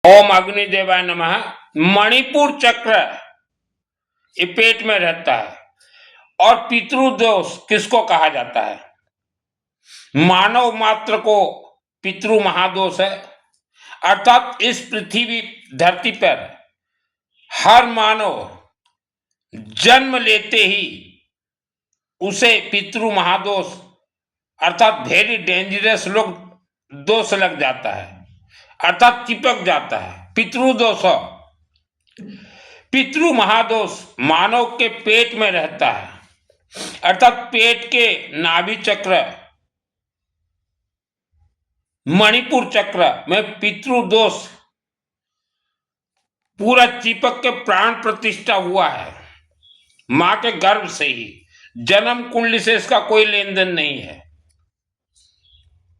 ओम अग्निदेवाय नमः। मणिपुर चक्र ये पेट में रहता है। और पितृदोष किसको कहा जाता है? मानव मात्र को पितृ महादोष है। अर्थात इस पृथ्वी धरती पर हर मानव जन्म लेते ही उसे पितृ महादोष अर्थात वेरी डेंजरस लोग दोष लग जाता है, अर्थात चिपक जाता है। पितृदोष, पितृ महादोष मानव के पेट में रहता है, अर्थात पेट के नाभि चक्र मणिपुर चक्र में पितृदोष पूरा चिपक के प्राण प्रतिष्ठा हुआ है। मां के गर्भ से ही, जन्म कुंडली से इसका कोई लेन देन नहीं है।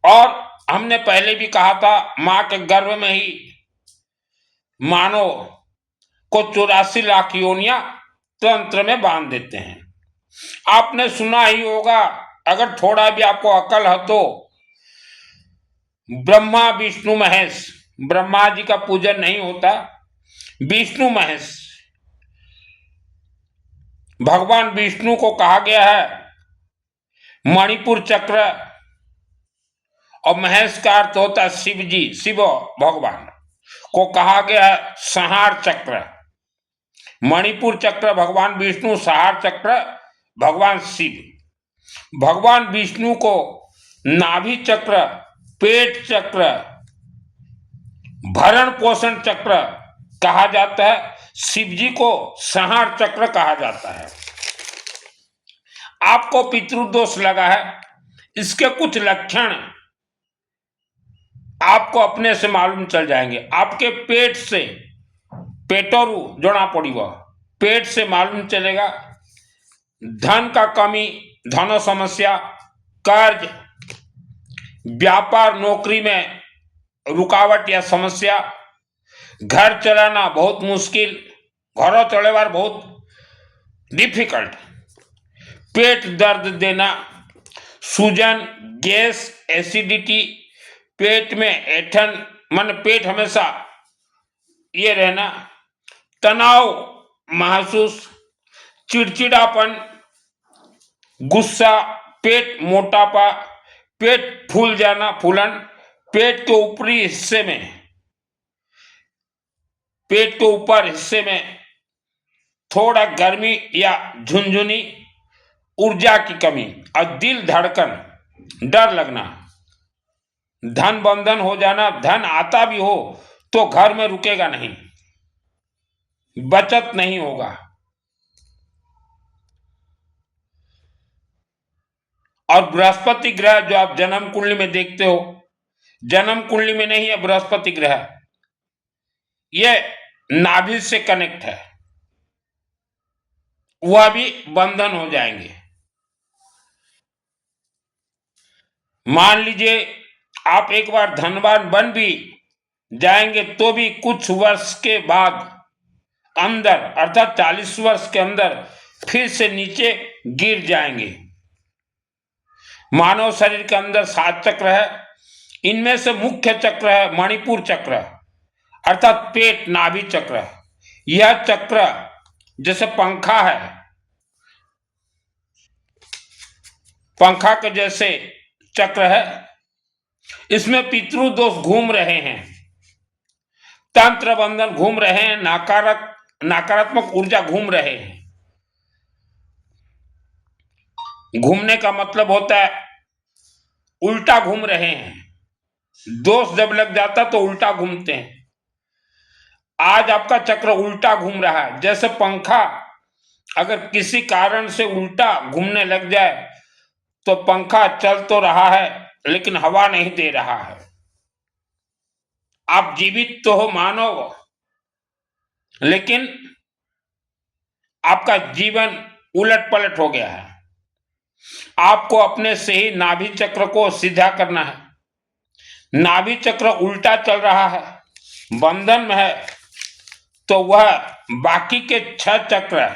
और हमने पहले भी कहा था, मां के गर्भ में ही मानव को 84 लाख योनियां तंत्र में बांध देते हैं। आपने सुना ही होगा, अगर थोड़ा भी आपको अकल है तो, ब्रह्मा विष्णु महेश, ब्रह्मा जी का पूजन नहीं होता, विष्णु महेश, भगवान विष्णु को कहा गया है मणिपुर चक्र, और महेश का अर्थ होता है शिव जी, शिव भगवान को कहा गया है संहार चक्र। मणिपुर चक्र भगवान विष्णु, संहार चक्र भगवान शिव। भगवान विष्णु को नाभि चक्र, पेट चक्र, भरण पोषण चक्र कहा जाता है, शिव जी को संहार चक्र कहा जाता है। आपको पितृदोष लगा है, इसके कुछ लक्षण आपको अपने से मालूम चल जाएंगे। आपके पेट से, पेटोरु जोड़ा पड़ेगा, पेट से मालूम चलेगा धन का कमी, धन समस्या, कर्ज, व्यापार नौकरी में रुकावट या समस्या, घर चलाना बहुत मुश्किल, घरों चलेवार बहुत डिफिकल्ट, पेट दर्द देना, सूजन, गैस, एसिडिटी, पेट में ऐठन, मन पेट हमेशा ये रहना, तनाव महसूस, चिड़चिड़ापन, गुस्सा, पेट मोटापा, पेट फूल जाना, फूलन, पेट के ऊपरी हिस्से में, पेट के ऊपर हिस्से में थोड़ा गर्मी या झुनझुनी, ऊर्जा की कमी और दिल धड़कन, डर लगना, धन बंधन हो जाना, धन आता भी हो तो घर में रुकेगा नहीं, बचत नहीं होगा, और बृहस्पति ग्रह जो आप जन्म कुंडली में देखते हो, जन्म कुंडली में नहीं है बृहस्पति ग्रह, यह नाभि से कनेक्ट है, वह भी बंधन हो जाएंगे। मान लीजिए आप एक बार धनवान बन भी जाएंगे तो भी कुछ वर्ष के बाद अंदर, अर्थात 40 वर्ष के अंदर फिर से नीचे गिर जाएंगे। मानव शरीर के अंदर 7 चक्र है, इनमें से मुख्य चक्र है मणिपुर चक्र, अर्थात पेट नाभि चक्र। यह चक्र जैसे पंखा है, पंखा के जैसे चक्र है, इसमें पितृदोष घूम रहे हैं, तंत्र बंधन घूम रहे हैं, नकारात्मक ऊर्जा घूम रहे हैं। घूमने का मतलब होता है उल्टा घूम रहे हैं। दोष जब लग जाता तो उल्टा घूमते हैं। आज आपका चक्र उल्टा घूम रहा है। जैसे पंखा अगर किसी कारण से उल्टा घूमने लग जाए तो पंखा चल तो रहा है लेकिन हवा नहीं दे रहा है। आप जीवित तो हो मानव, लेकिन आपका जीवन उलट पलट हो गया है। आपको अपने से ही नाभि चक्र को सीधा करना है। नाभि चक्र उल्टा चल रहा है, बंधन में है, तो वह बाकी के 6 चक्र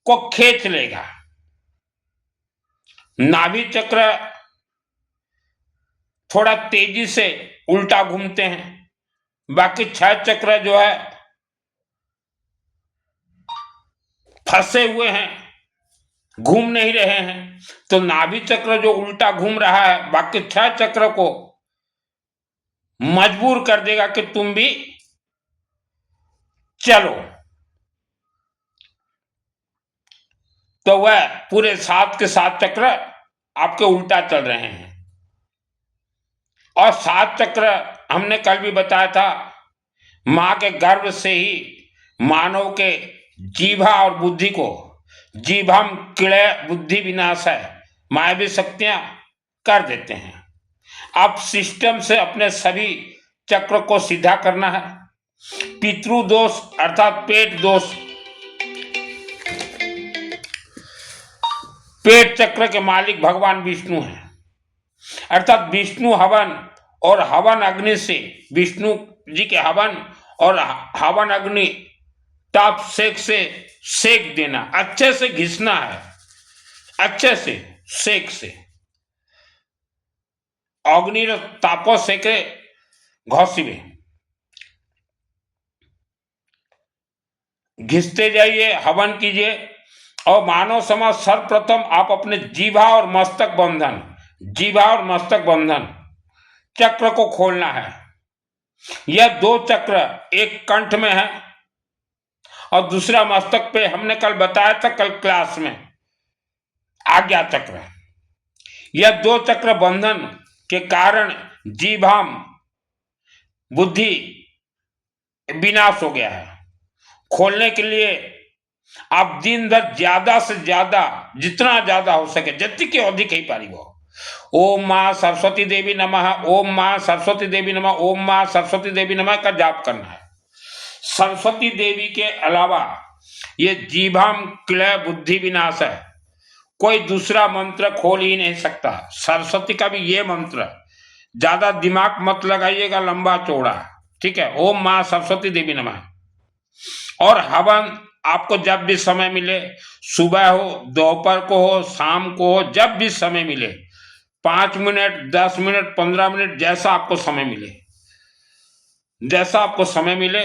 को खींच लेगा। नाभि चक्र थोड़ा तेजी से उल्टा घूमते हैं, बाकी 6 चक्र जो है फंसे हुए हैं, घूम नहीं रहे हैं। तो नाभि चक्र जो उल्टा घूम रहा है, बाकी 6 चक्र को मजबूर कर देगा कि तुम भी चलो। तो वह पूरे 7 के 7 चक्र आपके उल्टा चल रहे हैं। और 7 चक्र हमने कल भी बताया था, मां के गर्भ से ही मानव के जीवा और बुद्धि को, जीभम किड़े बुद्धि विनाश है, मायावी शक्तियां कर देते हैं। अब सिस्टम से अपने सभी चक्र को सीधा करना है। पितृदोष अर्थात पेट दोष, पेट चक्र के मालिक भगवान विष्णु हैं। अर्थात विष्णु हवन और हवन अग्नि से, विष्णु जी के हवन और हवन अग्नि ताप सेक से सेक देना, अच्छे से घिसना है, अच्छे से सेक से अग्नि तापो सेके घोसिबे, घिसते जाइए, हवन कीजिए। और मानव समाज सर्वप्रथम आप अपने जीवा और मस्तक बंधन, जीवा और मस्तक बंधन चक्र को खोलना है। यह 2 चक्र एक कंठ में है और दूसरा मस्तक पे, हमने कल बताया था कल क्लास में, आज्ञा चक्र। यह 2 चक्र बंधन के कारण जीभाम बुद्धि विनाश हो गया है। खोलने के लिए आप दिन भर ज्यादा से ज्यादा, जितना ज्यादा हो सके, जितनी की अधिक ही पारी हो, ओम मां सरस्वती देवी नमः, ओम मां सरस्वती देवी नमः, ओम मां सरस्वती देवी नमः का जाप करना है। सरस्वती देवी के अलावा ये जीभाम क्लय बुद्धि विनाश है, कोई दूसरा मंत्र खोल ही नहीं सकता। सरस्वती का भी ये मंत्र, ज्यादा दिमाग मत लगाइएगा लंबा चौड़ा, ठीक है। ओम मां सरस्वती देवी नमः। और हवन आपको जब भी समय मिले, सुबह हो, दोपहर को हो, शाम को हो, जब भी समय मिले, 5 मिनट, 10 मिनट, 15 मिनट, जैसा आपको समय मिले, जैसा आपको समय मिले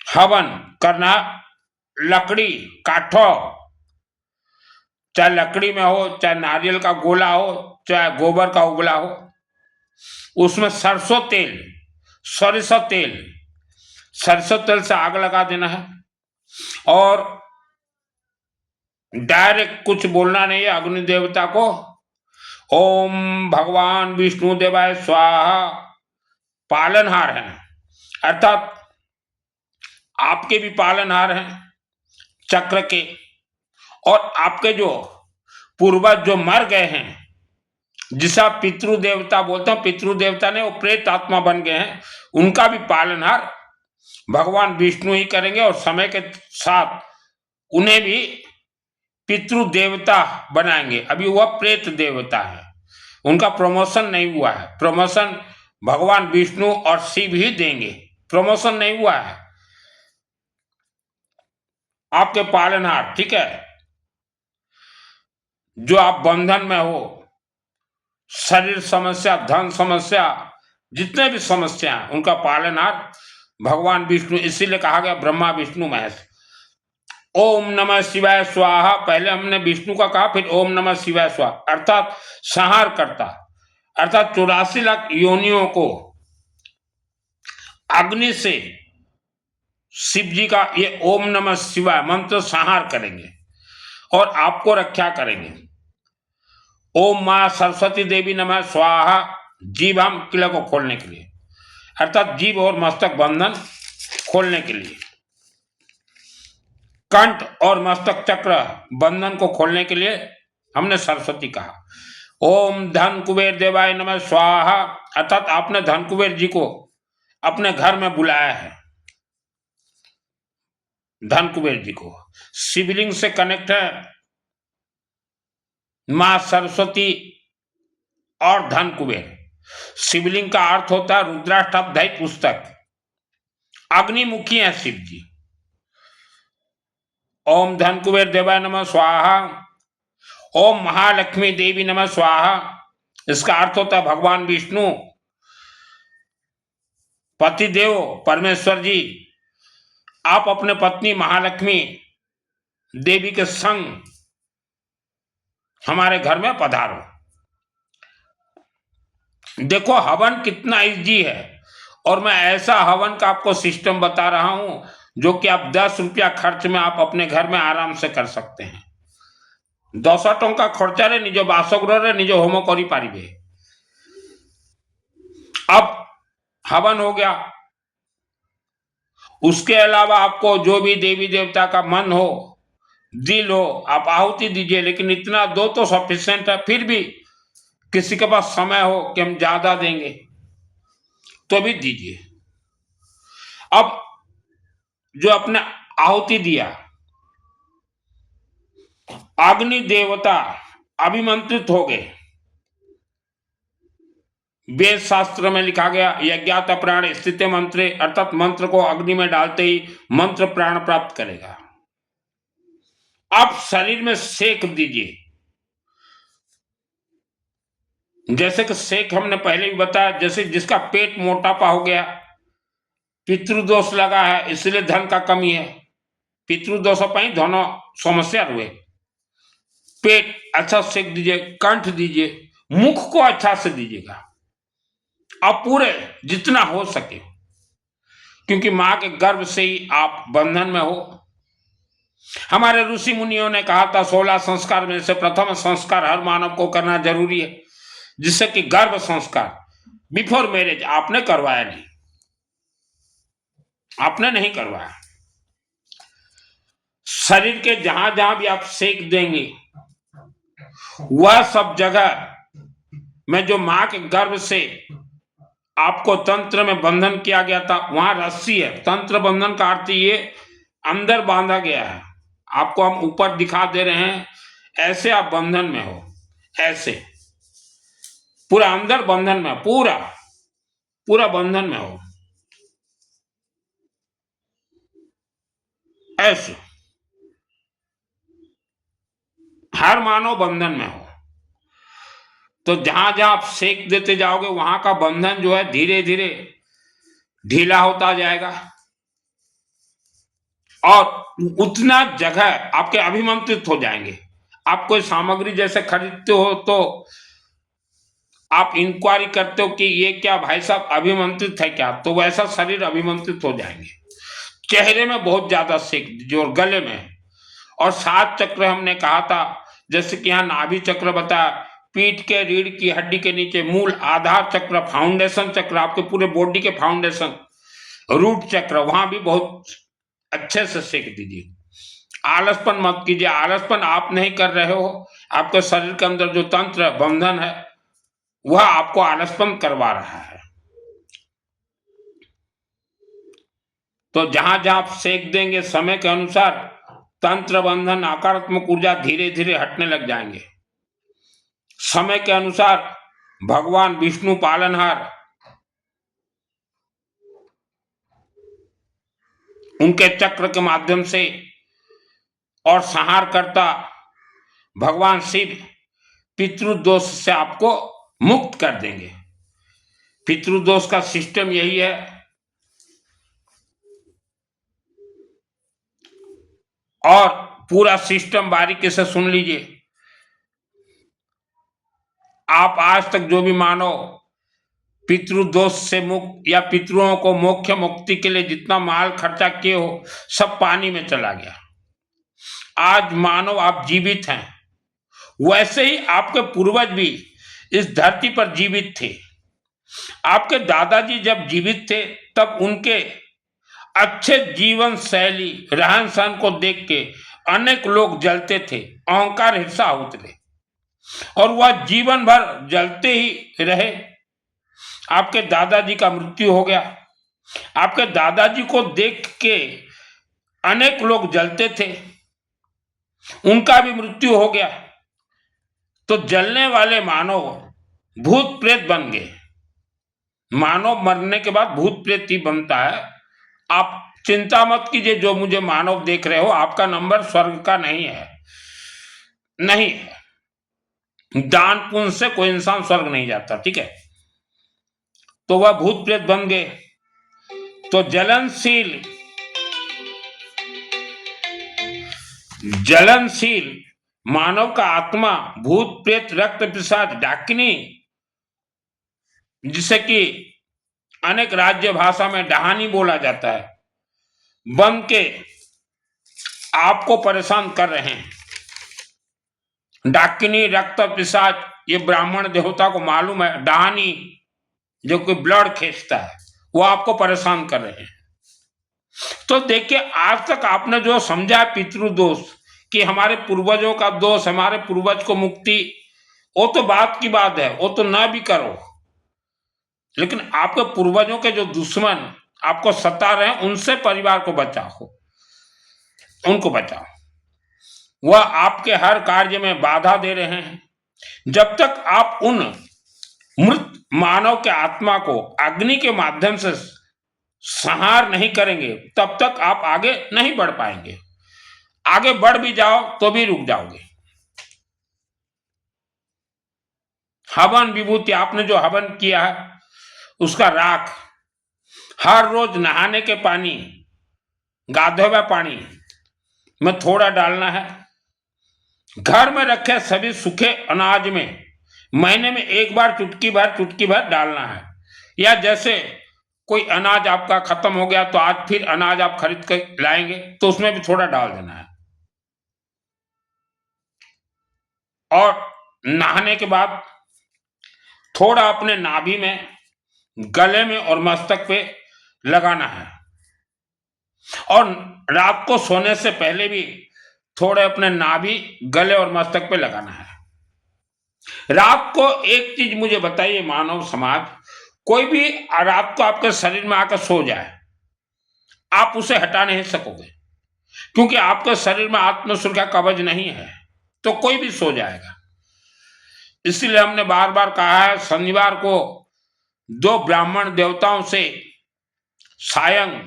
हवन करना। लकड़ी काठो, चाहे लकड़ी में हो, चाहे नारियल का गोला हो, चाहे गोबर का उगला हो, उसमें सरसों तेल, सरसों तेल, सरसों तेल से आग लगा देना है। और डायरेक्ट कुछ बोलना नहीं है अग्नि देवता को। ओम भगवान विष्णु देवाय स्वाहा, पालनहार हैं, अर्थात आपके भी पालनहार हैं चक्र के। और आपके जो पूर्वज जो मर गए हैं, जिसे पितृ देवता बोलते हैं, पितृ देवता ने वो प्रेत आत्मा बन गए हैं, उनका भी पालनहार भगवान विष्णु ही करेंगे। और समय के साथ उन्हें भी पितृ देवता बनाएंगे। अभी वह प्रेत देवता है, उनका प्रमोशन नहीं हुआ है। प्रमोशन भगवान विष्णु और शिव ही देंगे, प्रमोशन नहीं हुआ है। आपके पालनहार, ठीक है, जो आप बंधन में हो, शरीर समस्या, धन समस्या, जितने भी समस्या हैं, उनका पालनहार भगवान विष्णु। इसीलिए कहा गया ब्रह्मा विष्णु महेश। ओम नमः शिवाय स्वाहा, पहले हमने विष्णु का कहा, फिर ओम नमः शिवाय स्वाहा, अर्थात संहार करता, अर्थात 84 लाख योनियों को अग्नि से शिव जी का ये ओम नमः शिवाय मंत्र संहार करेंगे और आपको रक्षा करेंगे। ओम मां सरस्वती देवी नमः स्वाहा, जीभाम किले को खोलने के लिए, अर्थात जीभ और मस्तक बंधन खोलने के लिए, कंठ और मस्तक चक्र बंधन को खोलने के लिए हमने सरस्वती कहा। ओम धन कुबेर देवाय नमः स्वाहा, अर्थात आपने धन कुबेर जी को अपने घर में बुलाया है, धन कुबेर जी को। शिवलिंग से कनेक्ट है मां सरस्वती और धन कुबेर। शिवलिंग का अर्थ होता है रुद्राष्टाध्यायी पुस्तक, अग्निमुखी है शिव जी। ओम धन कुबेर देवाय नमः स्वाहा, ओम महालक्ष्मी देवी नमः स्वाहा, इसका अर्थ होता है भगवान विष्णु पतिदेव परमेश्वर जी, आप अपने पत्नी महालक्ष्मी देवी के संग हमारे घर में पधारो। देखो हवन कितना इजी है, और मैं ऐसा हवन का आपको सिस्टम बता रहा हूं जो कि आप 10 रुपया खर्च में आप अपने घर में आराम से कर सकते हैं। 10 टंका खर्चारे निज बासगृह निज होम करि पारिबे। अब हवन हो गया, उसके अलावा आपको जो भी देवी देवता का मन हो, दिल हो, आप आहुति दीजिए, लेकिन इतना दो तो सफिशिएंट है। फिर भी किसी के पास समय हो कि हम ज्यादा देंगे तो भी दीजिए। अब जो अपने आहुति दिया, अग्नि देवता अभिमंत्रित हो गए। वेद शास्त्र में लिखा गया यज्ञात प्राण स्थित मंत्रे, अर्थात मंत्र को अग्नि में डालते ही मंत्र प्राण प्राप्त करेगा। आप शरीर में सेक दीजिए, जैसे कि सेक हमने पहले भी बताया, जैसे जिसका पेट मोटापा हो गया, पितृदोष लगा है इसलिए धन का कमी है, पितृदोष पाई धन समस्या रुए, पेट अच्छा सेक दीजिए, कंठ दीजिए, मुख को अच्छा से दीजिएगा, अब पूरे जितना हो सके, क्योंकि मां के गर्भ से ही आप बंधन में हो। हमारे ऋषि मुनियों ने कहा था 16 संस्कार में से प्रथम संस्कार हर मानव को करना जरूरी है, जिससे कि गर्भ संस्कार बिफोर मैरिज आपने करवाया नहीं, आपने नहीं करवाया। शरीर के जहां जहां भी आप सेक देंगे, वह सब जगह में जो मां के गर्भ से आपको तंत्र में बंधन किया गया था, वहां रस्सी है। तंत्र बंधन का अर्थ ये अंदर बांधा गया है, आपको हम ऊपर दिखा दे रहे हैं, ऐसे आप बंधन में हो, ऐसे पूरा अंदर बंधन में, पूरा पूरा बंधन में हो, ऐसे हर मानव बंधन में हो। तो जहां जहां आप सेक देते जाओगे, वहां का बंधन जो है धीरे धीरे ढीला होता जाएगा, और उतना जगह आपके अभिमंत्रित हो जाएंगे। आप कोई सामग्री जैसे खरीदते हो तो आप इंक्वायरी करते हो कि ये क्या भाई साहब अभिमंत्रित है क्या, तो वैसा शरीर अभिमंत्रित हो जाएंगे। चेहरे में बहुत ज्यादा सेक दीजिए और गले में। और 7 चक्र हमने कहा था, जैसे कि यहाँ नाभि चक्र बताया, पीठ के रीढ़ की हड्डी के नीचे मूल आधार चक्र, फाउंडेशन चक्र, आपके पूरे बॉडी के फाउंडेशन, रूट चक्र, वहां भी बहुत अच्छे से सेक दीजिए। आलसपन मत कीजिए, आलसपन आप नहीं कर रहे हो, आपके शरीर के अंदर जो तंत्र बंधन है वह आपको आलसपन करवा रहा है। तो जहां जहां आप सेक देंगे, समय के अनुसार तंत्र बंधन, नकारात्मक ऊर्जा धीरे धीरे हटने लग जाएंगे। समय के अनुसार भगवान विष्णु पालनहार, उनके चक्र के माध्यम से, और संहारकर्ता भगवान शिव पितृदोष से आपको मुक्त कर देंगे। पितृदोष का सिस्टम यही है। और पूरा सिस्टम बारीकी से सुन लीजिए। आप आज तक जो भी मानो पितृदोष से मुक्त या पितरों को मोक्ष मुक्ति के लिए जितना माल खर्चा किए हो, सब पानी में चला गया। आज मानो आप जीवित हैं, वैसे ही आपके पूर्वज भी इस धरती पर जीवित थे। आपके दादाजी जब जीवित थे तब उनके अच्छे जीवन शैली, रहन सहन को देख के अनेक लोग जलते थे, अहंकार हिस्सा उतरे, और वह जीवन भर जलते ही रहे। आपके दादाजी का मृत्यु हो गया, आपके दादाजी को देख के अनेक लोग जलते थे, उनका भी मृत्यु हो गया। तो जलने वाले मानव भूत प्रेत बन गए। मानव मरने के बाद भूत प्रेत ही बनता है। आप चिंता मत कीजिए, जो मुझे मानव देख रहे हो, आपका नंबर स्वर्ग का नहीं है, नहीं है। दान पुण्य से कोई इंसान स्वर्ग नहीं जाता, ठीक है। तो वह भूत प्रेत बन गए, तो जलनशील मानव का आत्मा भूत प्रेत रक्त पिशाच डाकिनी, जिसे कि अनेक राज्य भाषा में डहानी बोला जाता है, बन के आपको परेशान कर रहे हैं। डाकिनी रक्त पिशाच, ये ब्राह्मण देवता को मालूम है। डहानी जो कि ब्लड खींचता है, वो आपको परेशान कर रहे हैं। तो देखिए, आज तक आपने जो समझा पितृदोष कि हमारे पूर्वजों का दोष, हमारे पूर्वज को मुक्ति, वो तो बात की बात है, वो तो ना भी करो, लेकिन आपके पूर्वजों के जो दुश्मन आपको सता रहे हैं, उनसे परिवार को बचाओ, उनको बचाओ। वह आपके हर कार्य में बाधा दे रहे हैं। जब तक आप उन मृत मानव के आत्मा को अग्नि के माध्यम से संहार नहीं करेंगे, तब तक आप आगे नहीं बढ़ पाएंगे। आगे बढ़ भी जाओ तो भी रुक जाओगे। हवन विभूति, आपने जो हवन किया है उसका राख हर रोज नहाने के पानी, गाधे हुए पानी में थोड़ा डालना है। घर में रखे सभी सूखे अनाज में महीने में एक बार चुटकी भर डालना है। या जैसे कोई अनाज आपका खत्म हो गया तो आज फिर अनाज आप खरीद कर लाएंगे तो उसमें भी थोड़ा डाल देना है। और नहाने के बाद थोड़ा अपने नाभि में, गले में और मस्तक पे लगाना है। और रात को सोने से पहले भी थोड़े अपने नाभि, गले और मस्तक पे लगाना है। रात को एक चीज मुझे बताइए मानव समाज, कोई भी रात को आपके शरीर में आकर सो जाए, आप उसे हटा नहीं सकोगे, क्योंकि आपके शरीर में आत्मसुर का कवच नहीं है, तो कोई भी सो जाएगा। इसलिए हमने बार बार कहा है, शनिवार को 2 ब्राह्मण देवताओं से सायं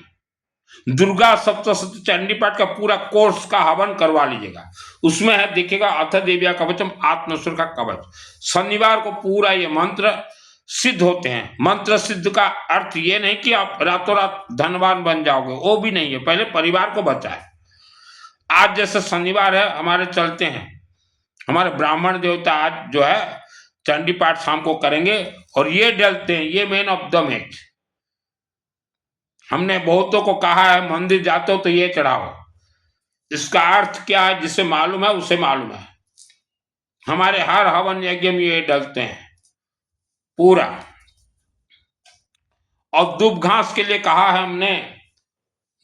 दुर्गा सप्तशती चंडी पाठ का पूरा कोर्स का हवन करवा लीजिएगा। उसमें है, देखिएगा, अथ देव्या कवचम आत्मसुर का कवच। शनिवार को पूरा ये मंत्र सिद्ध होते हैं। मंत्र सिद्ध का अर्थ ये नहीं कि आप रातों रात धनवान बन जाओगे, वो भी नहीं है। पहले परिवार को बचाए। आज जैसे शनिवार है, हमारे चलते हैं, हमारे ब्राह्मण देवता आज जो है चंडी पाठ शाम को करेंगे और ये डलते हैं, ये मेन ऑफ द मैच। हमने बहुतों को कहा है, मंदिर जाते हो तो ये चढ़ाओ। इसका अर्थ क्या है, जिसे मालूम है उसे मालूम है। हमारे हर हवन यज्ञ में ये डलते हैं पूरा। और दुब घास के लिए कहा है हमने,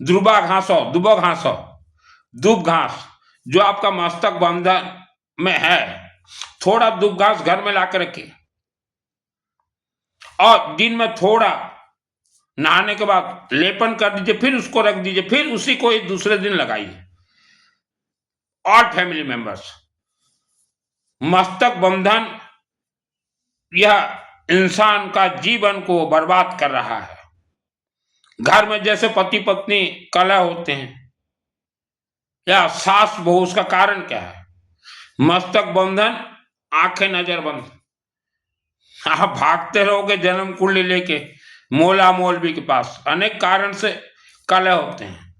दुबा घास हो, दुब घास जो आपका मस्तक बंधन में है, थोड़ा दुब घास घर में लाकर रखिए और दिन में थोड़ा नहाने के बाद लेपन कर दीजिए, फिर उसको रख दीजिए, फिर उसी को एक दूसरे दिन लगाइए। और फैमिली मेंबर्स, मस्तक बंधन यह इंसान का जीवन को बर्बाद कर रहा है। घर में जैसे पति पत्नी कलह होते हैं या सास बहू, उसका कारण क्या है? मस्तक बंधन, आंखें नजर बंद। आप भागते रहोगे जन्म कुंडली लेके मोला मौलवी के पास, अनेक कारण से कलह होते हैं।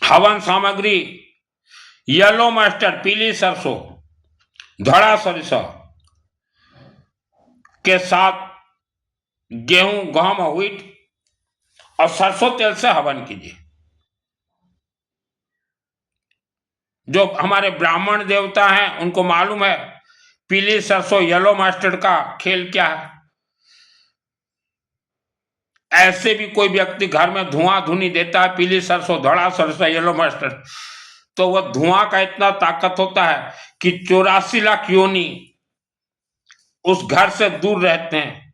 हवन सामग्री येलो मस्टर्ड, पीली सरसों, धड़ा सरसों के साथ गेहूं, गहम, व्हीट और सरसों तेल से हवन कीजिए। जो हमारे ब्राह्मण देवता हैं उनको मालूम है पीली सरसों, येलो मस्टर्ड का खेल क्या है। ऐसे भी कोई व्यक्ति घर में धुआं धुनी देता है, पीली सरसों, धड़ा सरसों, येलो मस्टर्ड, तो वह धुआं का इतना ताकत होता है कि 84 लाख योनि उस घर से दूर रहते हैं।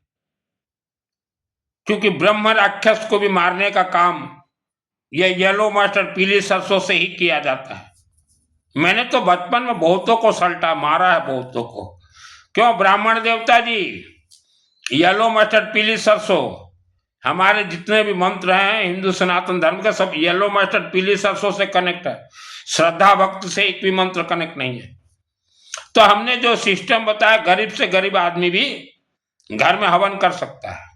क्योंकि ब्रह्म राक्षस को भी मारने का काम यह येलो मस्टर्ड, पीली सरसों से ही किया जाता है। मैंने तो बचपन में बहुतों को सल्टा, मारा है बहुतों को। क्यों? ब्राह्मण देवता जी, येलो मस्टर्ड, पीली सरसों, हमारे जितने भी मंत्र हैं हिंदू सनातन धर्म के, सब येलो मस्टर्ड, पीली सरसों से कनेक्ट है। श्रद्धा भक्त से एक भी मंत्र कनेक्ट नहीं है। तो हमने जो सिस्टम बताया, गरीब से गरीब आदमी भी घर में हवन कर सकता है।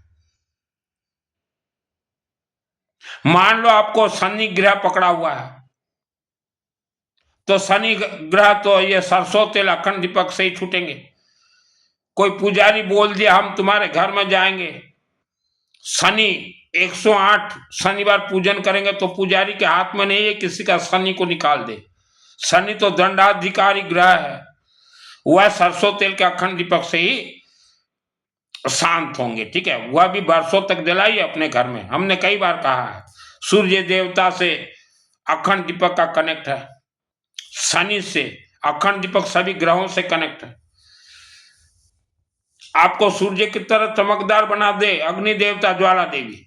मान लो आपको शनि ग्रह पकड़ा हुआ है, तो शनि ग्रह तो ये सरसों तेल अखंड दीपक से ही छूटेंगे। कोई पुजारी बोल दिया हम तुम्हारे घर में जाएंगे, शनि 108 शनिवार पूजन करेंगे, तो पुजारी के हाथ में नहीं है किसी का शनि को निकाल दे। शनि तो दंडाधिकारी ग्रह है, वह सरसों तेल के अखंड दीपक से ही शांत होंगे। ठीक है, वह भी वर्षों तक जलाइए अपने घर में। हमने कई बार कहा है, सूर्य देवता से अखंड दीपक का कनेक्ट है, शनि से अखंड दीपक सभी ग्रहों से कनेक्ट है। आपको सूर्य की तरह चमकदार बना दे अग्नि देवता ज्वाला देवी,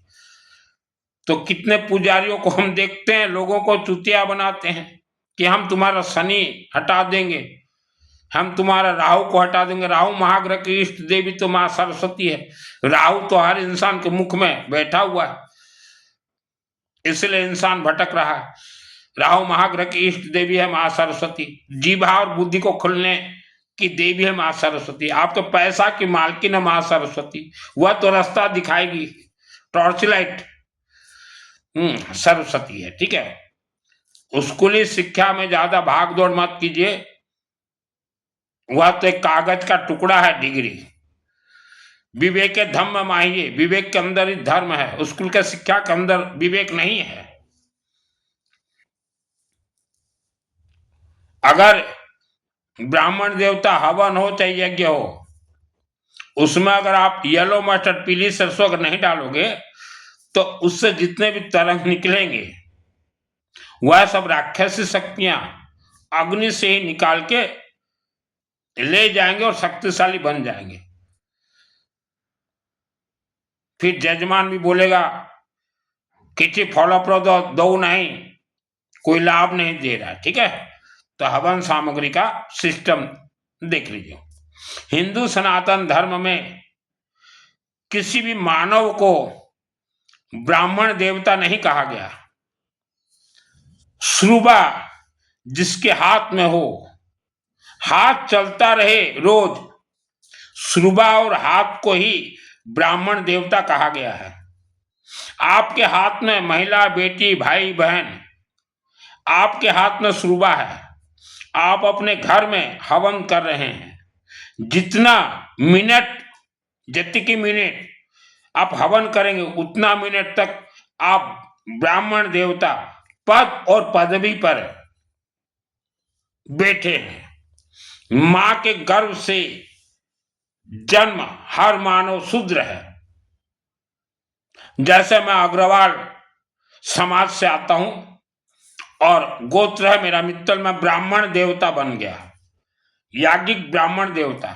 तो कितने पुजारियों को हम देखते हैं लोगों को चुतिया बनाते हैं कि हम तुम्हारा शनि हटा देंगे, हम तुम्हारा राहु को हटा देंगे। राहु महाग्रह की इष्ट देवी तो मां सरस्वती है, राहु तो हर इंसान के मुख में बैठा हुआ है, इसलिए इंसान भटक रहा है। राहु महाग्रह की इष्ट देवी है मां सरस्वती, जीभा और बुद्धि को खुलने की देवी है मां सरस्वती। आपके पैसा की मालकिन है मां सरस्वती, वह तो रास्ता दिखाएगी, टॉर्च लाइट सरस्वती है। ठीक है, स्कूली शिक्षा में ज्यादा भाग दौड़ मत कीजिए, वह तो एक कागज का टुकड़ा है डिग्री। विवेक के धम्म माहिए, विवेक के अंदर ही धर्म है, स्कूल के शिक्षा के अंदर विवेक नहीं है। अगर ब्राह्मण देवता हवन हो चाहे यज्ञ हो, उसमें अगर आप येलो मस्टर्ड पीली सरसों अगर नहीं डालोगे तो उससे जितने भी तरंग निकलेंगे वह सब राक्षसी शक्तियां अग्नि से ही निकाल के ले जाएंगे और शक्तिशाली बन जाएंगे। फिर जजमान भी बोलेगा किसी फलप्रद दो नहीं, कोई लाभ नहीं दे रहा है। ठीक है, तो हवन सामग्री का सिस्टम देख लीजिए। हिंदू सनातन धर्म में किसी भी मानव को ब्राह्मण देवता नहीं कहा गया। श्रुबा जिसके हाथ में हो, हाथ चलता रहे रोज, श्रुबा और हाथ को ही ब्राह्मण देवता कहा गया है। आपके हाथ में महिला बेटी भाई बहन, आपके हाथ में श्रुबा है, आप अपने घर में हवन कर रहे हैं, जितना मिनट जितनी मिनट आप हवन करेंगे उतना मिनट तक आप ब्राह्मण देवता पद और पदवी पर बैठे हैं। मां के गर्भ से जन्म हर मानव शूद्र है। जैसे मैं अग्रवाल समाज से आता हूं और गोत्र है मेरा मित्तल, में ब्राह्मण देवता बन गया, याज्ञिक ब्राह्मण देवता,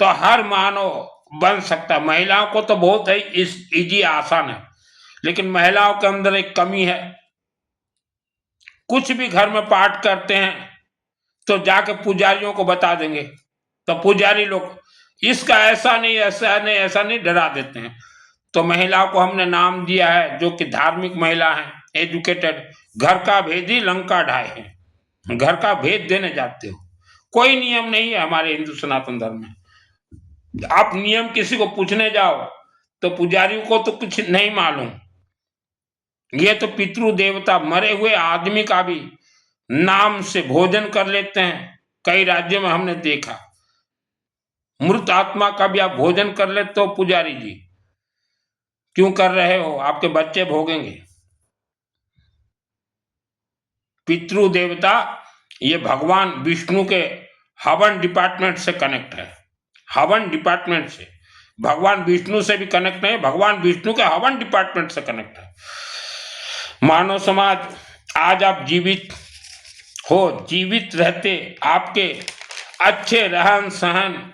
तो हर मानव बन सकता। महिलाओं को तो बहुत है इजी आसान है, लेकिन महिलाओं के अंदर एक कमी है। कुछ भी घर में पाठ करते हैं तो जाके पुजारियों को बता देंगे, तो पुजारी लोग इसका ऐसा नहीं ऐसा नहीं ऐसा नहीं डरा देते हैं। तो महिलाओं को हमने नाम दिया है जो कि धार्मिक महिला है, एजुकेटेड, घर का भेदी लंका ढाए हैं, घर का भेद देने जाते हो। कोई नियम नहीं है हमारे हिंदू सनातन धर्म में। आप नियम किसी को पूछने जाओ तो पुजारियों को तो कुछ नहीं मालूम। ये तो पितृ देवता मरे हुए आदमी का भी नाम से भोजन कर लेते हैं। कई राज्यों में हमने देखा, मृत आत्मा का भी आप भोजन कर लेते हो। पुजारी जी क्यों कर रहे हो? आपके बच्चे भोगेंगे। पितृ देवता ये भगवान विष्णु के हवन डिपार्टमेंट से कनेक्ट है। हवन डिपार्टमेंट से, भगवान विष्णु से भी कनेक्ट नहीं, भगवान विष्णु के हवन डिपार्टमेंट से कनेक्ट है। मानव समाज, आज आप जीवित हो, जीवित रहते आपके अच्छे रहन सहन,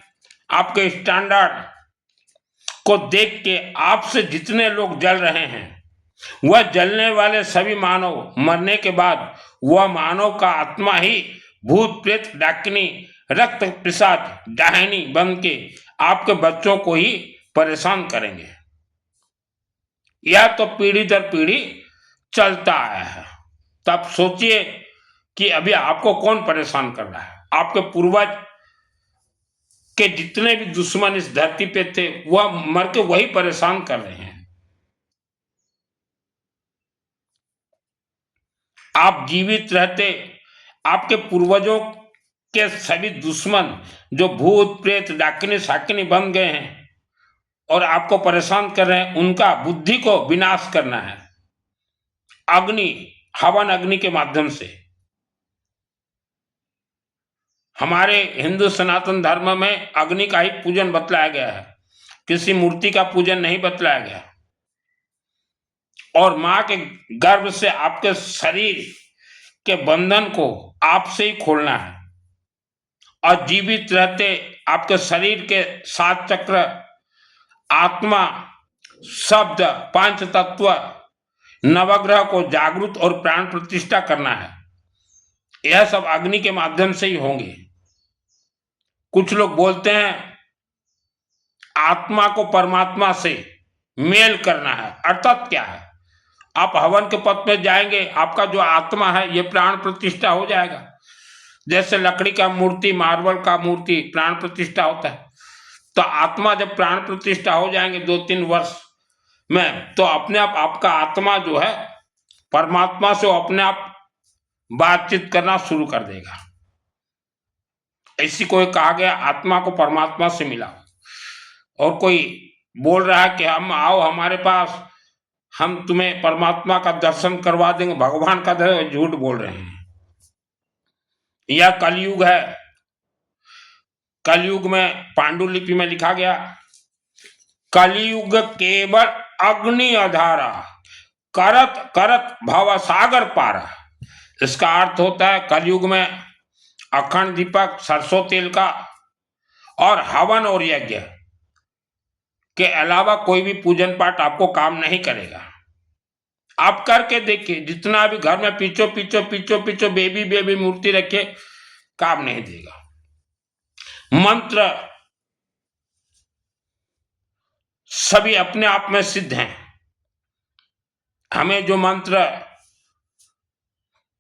आपके स्टैंडर्ड को देख के आपसे जितने लोग जल रहे हैं, वह जलने वाले सभी मानव मरने के बाद वह मानव का आत्मा ही भूत प्रेत डाकिनी रक्त पिशाच डाहिनी बन के आपके बच्चों को ही परेशान करेंगे। यह तो पीढ़ी दर पीढ़ी चलता आया है। तब सोचिए कि अभी आपको कौन परेशान कर रहा है। आपके पूर्वज के जितने भी दुश्मन इस धरती पे थे वह मर के वही परेशान कर रहे हैं। आप जीवित रहते आपके पूर्वजों के सभी दुश्मन जो भूत प्रेत डाकिनी शाकिनी बन गए हैं और आपको परेशान कर रहे हैं, उनका बुद्धि को विनाश करना है अग्नि, हवन अग्नि के माध्यम से। हमारे हिंदू सनातन धर्म में अग्नि का ही पूजन बतलाया गया है, किसी मूर्ति का पूजन नहीं बतलाया गया। और मां के गर्भ से आपके शरीर के बंधन को आपसे ही खोलना है और जीवित रहते आपके शरीर के 7 चक्र, आत्मा, शब्द, पंच तत्व, नवग्रह को जागृत और प्राण प्रतिष्ठा करना है। यह सब अग्नि के माध्यम से ही होंगे। कुछ लोग बोलते हैं आत्मा को परमात्मा से मेल करना है, अर्थात क्या है? आप हवन के पथ पे जाएंगे, आपका जो आत्मा है ये प्राण प्रतिष्ठा हो जाएगा। जैसे लकड़ी का मूर्ति, मार्बल का मूर्ति प्राण प्रतिष्ठा होता है, तो आत्मा जब प्राण प्रतिष्ठा हो जाएंगे 2-3 वर्ष में, तो अपने आप आपका आत्मा जो है परमात्मा से अपने आप बातचीत करना शुरू कर देगा। ऐसी कोई कहा गया आत्मा को परमात्मा से मिला, और कोई बोल रहा है कि हम आओ हमारे पास, हम तुम्हें परमात्मा का दर्शन करवा देंगे, भगवान का दर्शन, झूठ बोल रहे हैं। यह कलयुग है। कलयुग में पांडुलिपि में लिखा गया, कलयुग केवल अग्नि अधारा, करत करत भव सागर पारा। इसका अर्थ होता है कलयुग में अखंड दीपक, सरसों तेल का और हवन और यज्ञ के अलावा कोई भी पूजन पाठ आपको काम नहीं करेगा। आप करके देखिए, जितना भी घर में पीछो पीछो पीछो पीछो बेबी बेबी मूर्ति रखे, काम नहीं देगा। मंत्र सभी अपने आप में सिद्ध हैं। हमें जो मंत्र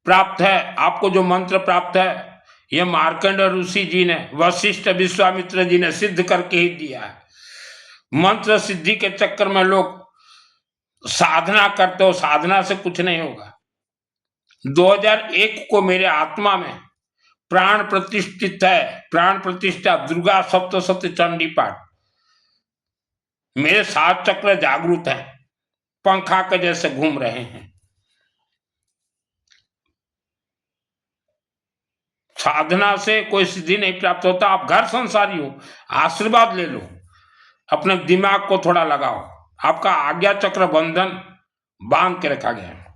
प्राप्त है, आपको जो मंत्र प्राप्त है, ये मार्कंड ऋषि जी ने, वशिष्ठ विश्वामित्र जी ने सिद्ध करके ही दिया है। मंत्र सिद्धि के चक्कर में लोग साधना करते हो, साधना से कुछ नहीं होगा। 2001 को मेरे आत्मा में प्राण प्रतिष्ठित है, प्राण प्रतिष्ठा दुर्गा सप्तशती चंडी पाठ। मेरे 7 चक्र जागृत हैं, पंखा के जैसे घूम रहे हैं। साधना से कोई सिद्धि नहीं प्राप्त होता। आप घर संसारी हो, आशीर्वाद ले लो, अपने दिमाग को थोड़ा लगाओ। आपका आज्ञा चक्र बंधन बांध के रखा गया है।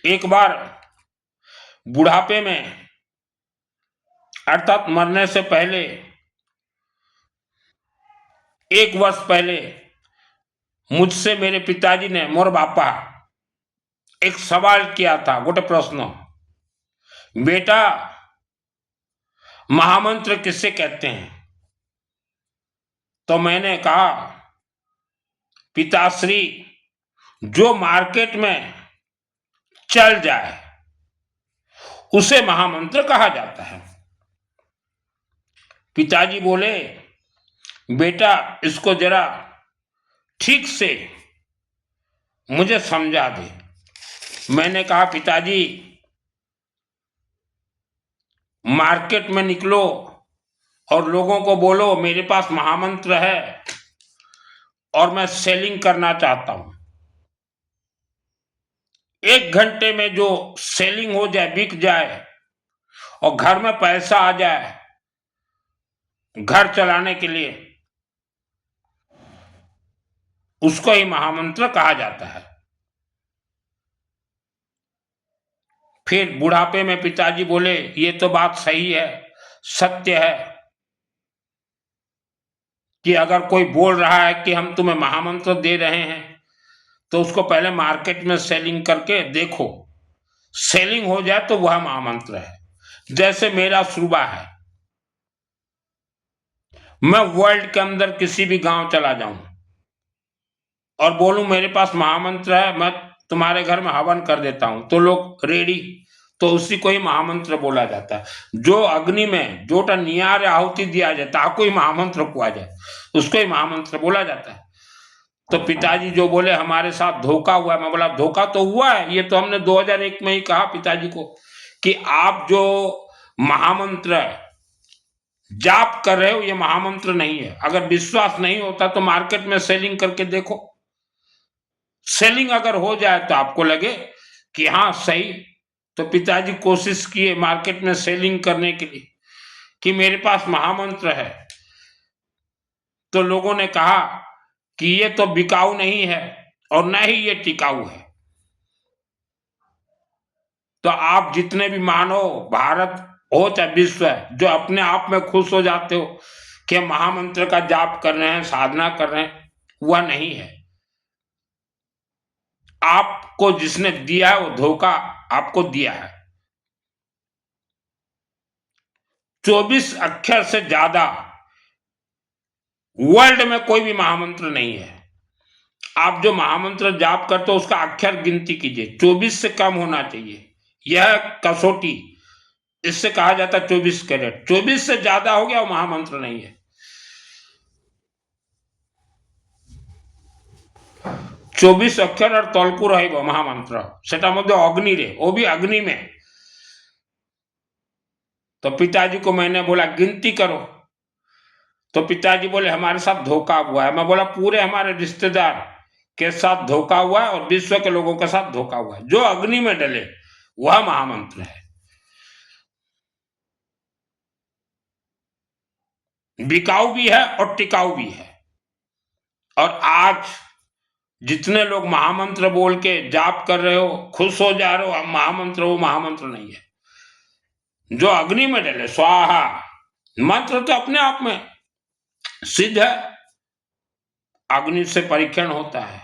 एक बार बुढ़ापे में, अर्थात मरने से पहले 1 वर्ष पहले, मुझसे मेरे पिताजी ने, मोर बापा, एक सवाल किया था, गोटे प्रश्न, बेटा महामंत्र किससे कहते हैं? तो मैंने कहा, पिताश्री, जो मार्केट में चल जाए उसे महामंत्र कहा जाता है। पिताजी बोले, बेटा इसको जरा ठीक से मुझे समझा दे। मैंने कहा, पिताजी मार्केट में निकलो और लोगों को बोलो मेरे पास महामंत्र है और मैं सेलिंग करना चाहता हूं। 1 घंटे में जो सेलिंग हो जाए, बिक जाए और घर में पैसा आ जाए घर चलाने के लिए, उसको ही महामंत्र कहा जाता है। फिर बुढ़ापे में पिताजी बोले, ये तो बात सही है, सत्य है कि अगर कोई बोल रहा है कि हम तुम्हें महामंत्र दे रहे हैं, तो उसको पहले मार्केट में सेलिंग करके देखो, सेलिंग हो जाए तो वह महामंत्र है। जैसे मेरा सुबह है, मैं वर्ल्ड के अंदर किसी भी गांव चला जाऊं और बोलूं मेरे पास महामंत्र है, मैं तुम्हारे घर में हवन कर देता हूं, तो लोग रेडी, तो उसी को ही महामंत्र बोला जाता है। जो अग्नि में जोटा नियार आहुति दिया जाए, ताको ही महामंत्र कुआ जाए, उसको ही महामंत्र बोला जाता है। तो पिताजी जो बोले हमारे साथ धोखा हुआ है, मैं बोला धोखा तो हुआ है, ये तो हमने 2001 में ही कहा पिताजी को कि आप जो महामंत्र जाप कर रहे हो ये महामंत्र नहीं है। अगर विश्वास नहीं होता तो मार्केट में सेलिंग करके देखो, सेलिंग अगर हो जाए तो आपको लगे कि हाँ सही। तो पिताजी कोशिश किए मार्केट में सेलिंग करने के लिए कि मेरे पास महामंत्र है, तो लोगों ने कहा कि ये तो बिकाऊ नहीं है और न ही ये टिकाऊ है। तो आप जितने भी मानव भारत हो चाहे विश्व है, जो अपने आप में खुश हो जाते हो कि महामंत्र का जाप कर रहे हैं, साधना कर रहे हैं, वह नहीं है। आपको जिसने दिया है वो धोखा आपको दिया है। 24 अक्षर से ज्यादा वर्ल्ड में कोई भी महामंत्र नहीं है। आप जो महामंत्र जाप करते हो उसका अक्षर गिनती कीजिए, 24 से कम होना चाहिए। यह कसौटी, इससे कहा जाता है 24 कैरेट। 24 से ज्यादा हो गया वो महामंत्र नहीं है। 24 अक्षर और तलकु रहेगा महामंत्र, सेटा मध्य अग्नि रे, वो भी अग्नि में। तो पिताजी को मैंने बोला गिनती करो, तो पिताजी बोले हमारे साथ धोखा हुआ है। मैं बोला पूरे हमारे रिश्तेदार के साथ धोखा हुआ है और विश्व के लोगों के साथ धोखा हुआ है। जो अग्नि में डले वह महामंत्र है। बिकाऊ भी है और टिकाऊ भी है। और आज जितने लोग महामंत्र बोल के जाप कर रहे हो, खुश हो जा रहे हो, महामंत्र वो महामंत्र नहीं है। जो अग्नि में डले स्वाहा मंत्र तो अपने आप में सिद्ध है, अग्नि से परीक्षण होता है।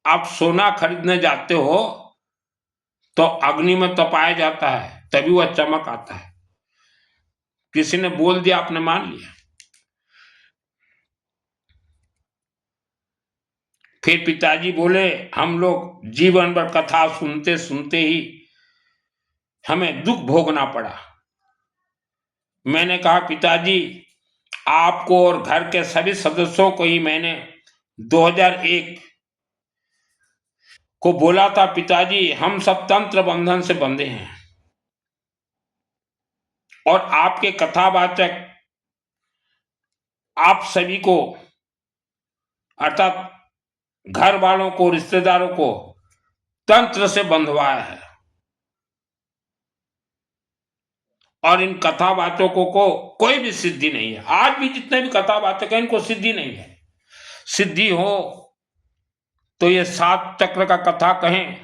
आप सोना खरीदने जाते हो तो अग्नि में तपाया जाता है, तभी वह चमक आता है। किसी ने बोल दिया आपने मान लिया। फिर पिताजी बोले हम लोग जीवन भर कथा सुनते सुनते ही हमें दुख भोगना पड़ा। मैंने कहा पिताजी आपको और घर के सभी सदस्यों को ही मैंने 2001 को बोला था पिताजी हम सब तंत्र बंधन से बंधे हैं और आपके कथावाचक आप सभी को अर्थात घर वालों को, रिश्तेदारों को तंत्र से बंधवाया है और इन कथावाचकों को कोई भी सिद्धि नहीं है। आज भी जितने भी कथावाचक हैं इनको सिद्धि नहीं है। सिद्धि हो तो ये 7 चक्र का कथा कहें,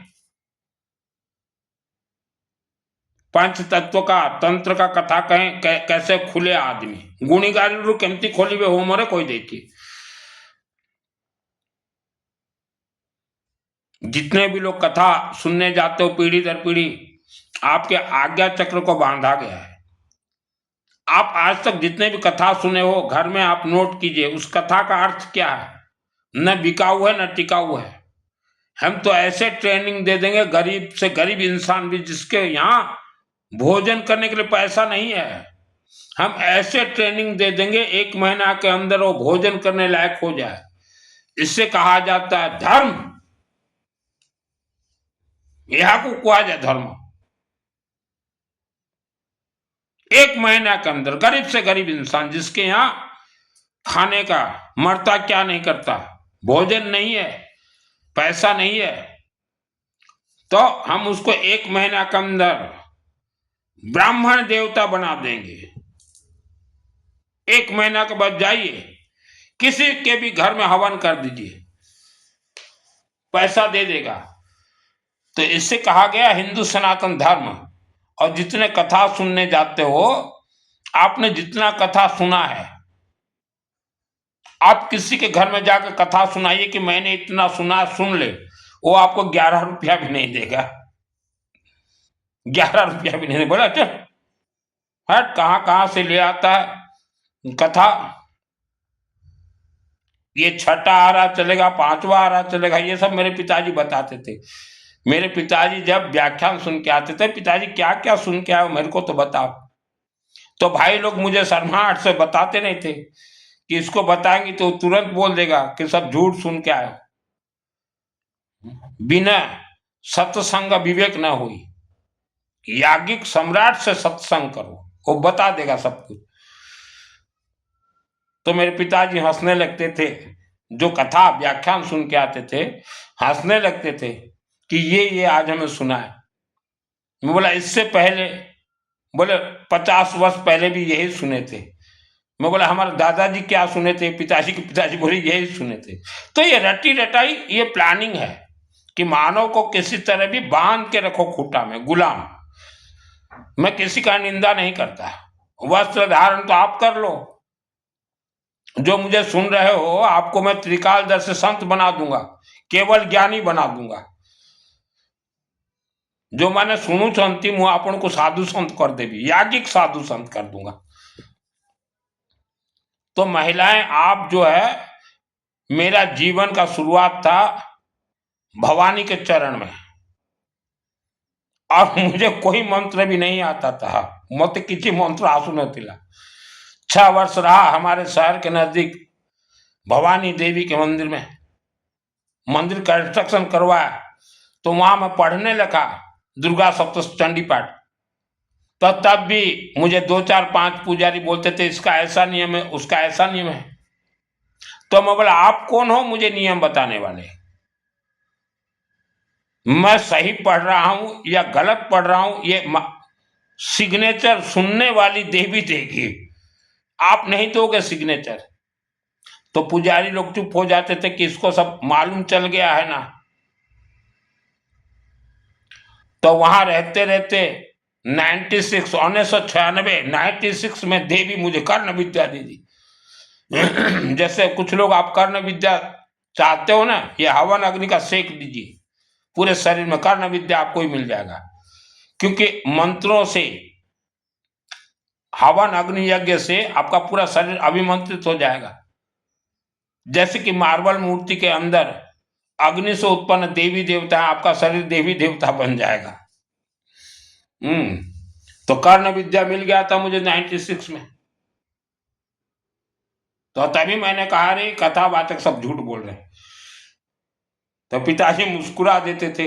पंच तत्व का, तंत्र का कथा कहें, कैसे खुले आदमी गुणीगारी केमती खोली वे हो मरे कोई देखिए। जितने भी लोग कथा सुनने जाते हो पीढ़ी दर पीढ़ी, आपके आज्ञा चक्र को बांधा गया है। आप आज तक जितने भी कथा सुने हो घर में आप नोट कीजिए उस कथा का अर्थ क्या है। न बिकाऊ है न टिकाऊ है। हम तो ऐसे ट्रेनिंग दे देंगे गरीब से गरीब इंसान भी जिसके यहाँ भोजन करने के लिए पैसा नहीं है, हम ऐसे ट्रेनिंग दे देंगे 1 महीना के अंदर वो भोजन करने लायक हो जाए। इससे कहा जाता है धर्म। यह को कहा जाए धर्म। 1 महीना के अंदर गरीब से गरीब इंसान जिसके यहाँ खाने का मरता क्या नहीं करता, भोजन नहीं है, पैसा नहीं है, तो हम उसको 1 महीना के अंदर ब्राह्मण देवता बना देंगे। 1 महीना के बाद जाइए किसी के भी घर में हवन कर दीजिए, पैसा दे देगा। तो इससे कहा गया हिंदू सनातन धर्म। और जितने कथा सुनने जाते हो, आपने जितना कथा सुना है, आप किसी के घर में जाकर कथा सुनाइए कि मैंने इतना सुना, सुन ले, वो आपको 11 रुपया भी नहीं देगा। 11 रुपया भी नहीं देगा। बोला चल हट, कहां से ले आता है कथा। ये 6ठा आ रहा चलेगा, 5वां आ रहा चलेगा, ये सब मेरे पिताजी बताते थे। मेरे पिताजी जब व्याख्यान सुन के आते थे, पिताजी क्या क्या सुन के आए मेरे को तो बताओ। तो भाई लोग मुझे शर्माहट से बताते नहीं थे कि इसको बताएंगे तो तुरंत बोल देगा कि सब झूठ सुन के आए, बिना सत्संग विवेक न हुई। याज्ञिक सम्राट से सत्संग करो, वो बता देगा सब कुछ। तो मेरे पिताजी हंसने लगते थे, जो कथा व्याख्यान सुन के आते थे हंसने लगते थे कि ये आज हमें सुना है। मैं बोला इससे पहले, बोले 50 वर्ष पहले भी यही सुने थे। मैं बोला हमारे दादाजी क्या सुने थे, पिताजी के पिताजी बोले यही सुने थे। तो ये रटी रटाई ये प्लानिंग है कि मानव को किसी तरह भी बांध के रखो खूंटा में, गुलाम। मैं किसी का निंदा नहीं करता, वस्त्र धारण तो आप कर लो। जो मुझे सुन रहे हो, आपको मैं त्रिकालदर्शी संत बना दूंगा, केवल ज्ञानी बना दूंगा। जो मैंने सुनू छंती मु आपण को साधु संत कर देवी, याज्ञिक साधु संत कर दूंगा। तो महिलाएं, आप जो है, मेरा जीवन का शुरुआत था भवानी के चरण में, और मुझे कोई मंत्र भी नहीं आता था, मत किसी मंत्र आंसू नथिला। 6 वर्ष रहा हमारे शहर के नजदीक भवानी देवी के मंदिर में, मंदिर कंस्ट्रक्शन करवाया, तो वहां मैं पढ़ने लगा दुर्गा सप्तशती पाठ। तो तब भी मुझे 2 4 5 पुजारी बोलते थे इसका ऐसा नियम है, उसका ऐसा नियम है। तो मैं बोला आप कौन हो मुझे नियम बताने वाले? मैं सही पढ़ रहा हूं या गलत पढ़ रहा हूं, ये सिग्नेचर सुनने वाली देवी देगी, आप नहीं दोगे सिग्नेचर। तो पुजारी लोग चुप हो जाते थे कि इसको सब मालूम चल गया है ना। तो वहां रहते रहते 1996 में देवी मुझे कर्ण विद्या दी थी। जैसे कुछ लोग आप कर्ण विद्या चाहते हो ना, ये हवन अग्नि का सेक दीजिए, पूरे शरीर में कर्ण विद्या आपको ही मिल जाएगा। क्योंकि मंत्रों से, हवन अग्नि यज्ञ से आपका पूरा शरीर अभिमंत्रित हो जाएगा। जैसे कि मार्बल मूर्ति के अंदर अग्नि से उत्पन्न देवी देवता है, आपका शरीर देवी देवता बन जाएगा। तो कर्ण विद्या मिल गया था मुझे 96 में। तो तभी मैंने कहा रे कथावाचक सब झूठ बोल रहे हैं। तो पिताजी मुस्कुरा देते थे।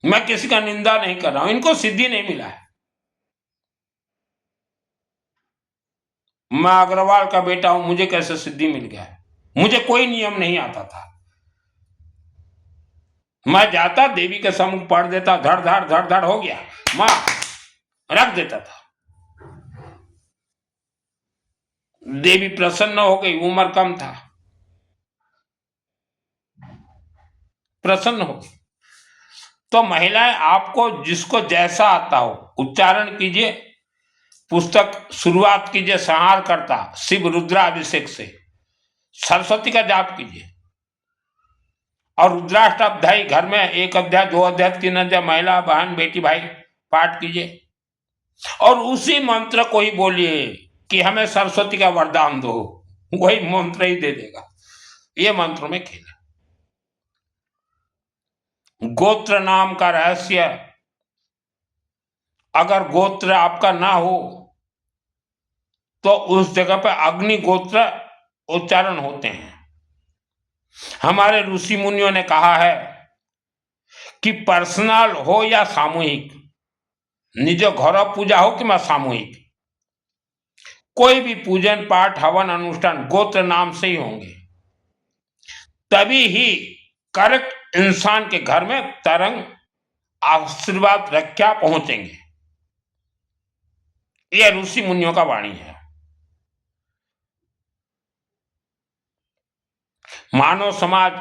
मैं किसी का निंदा नहीं कर रहा हूं, इनको सिद्धि नहीं मिला है। मैं अग्रवाल का बेटा हूं, मुझे कैसे सिद्धि मिल गया है? मुझे कोई नियम नहीं आता था। मैं जाता देवी के सम्मुख पढ़ देता, धड़ धड़ हो गया, मां रख देता था। देवी प्रसन्न हो गई, उम्र कम था, प्रसन्न हो गई। तो महिलाएं, आपको जिसको जैसा आता हो उच्चारण कीजिए, पुस्तक शुरुआत कीजिए संहार करता शिव रुद्राभिषेक से, सरस्वती का जाप कीजिए, और रुद्राष्टाध्यायी घर में 1 अध्याय 2 अध्याय 3 अध्याय महिला बहन बेटी भाई पाठ कीजिए, और उसी मंत्र को ही बोलिए कि हमें सरस्वती का वरदान दो, वही मंत्र ही दे देगा। ये मंत्रों में खेल है। गोत्र नाम का रहस्य, अगर गोत्र आपका ना हो तो उस जगह पर अग्नि गोत्र उच्चारण होते हैं। हमारे ऋषि मुनियों ने कहा है कि पर्सनल हो या सामूहिक, निज घर पूजा हो कि सामूहिक, कोई भी पूजन पाठ हवन अनुष्ठान गोत्र नाम से ही होंगे, तभी ही करेक्ट इंसान के घर में तरंग आशीर्वाद रक्षा पहुंचेंगे। यह ऋषि मुनियों का वाणी है। मानव समाज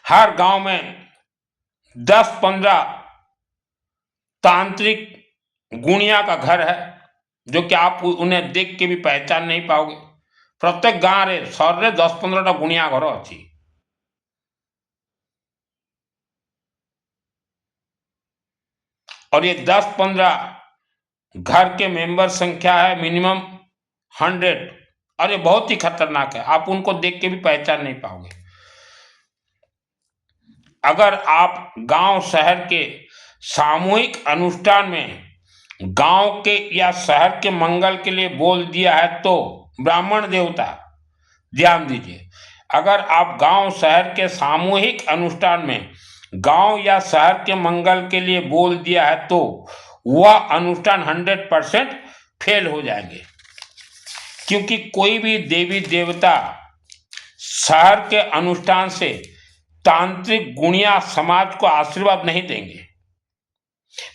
हर गांव में 10-15 तांत्रिक गुणिया का घर है, जो कि आप उन्हें देख के भी पहचान नहीं पाओगे। प्रत्येक गांव रे शहर रे 10-15 गुणिया घर अच्छी। और ये 10-15 घर के मेंबर संख्या है मिनिमम 100, और ये बहुत ही खतरनाक है, आप उनको देख के भी पहचान नहीं पाओगे। अगर आप गांव शहर के सामूहिक अनुष्ठान में गांव के या शहर के मंगल के लिए बोल दिया है तो ब्राह्मण देवता, ध्यान दीजिए, अगर आप गांव शहर के सामूहिक अनुष्ठान में गांव या शहर के मंगल के लिए बोल दिया है तो वह अनुष्ठान 100% फेल हो जाएंगे, क्योंकि कोई भी देवी देवता शहर के अनुष्ठान से तांत्रिक गुणिया समाज को आशीर्वाद नहीं देंगे।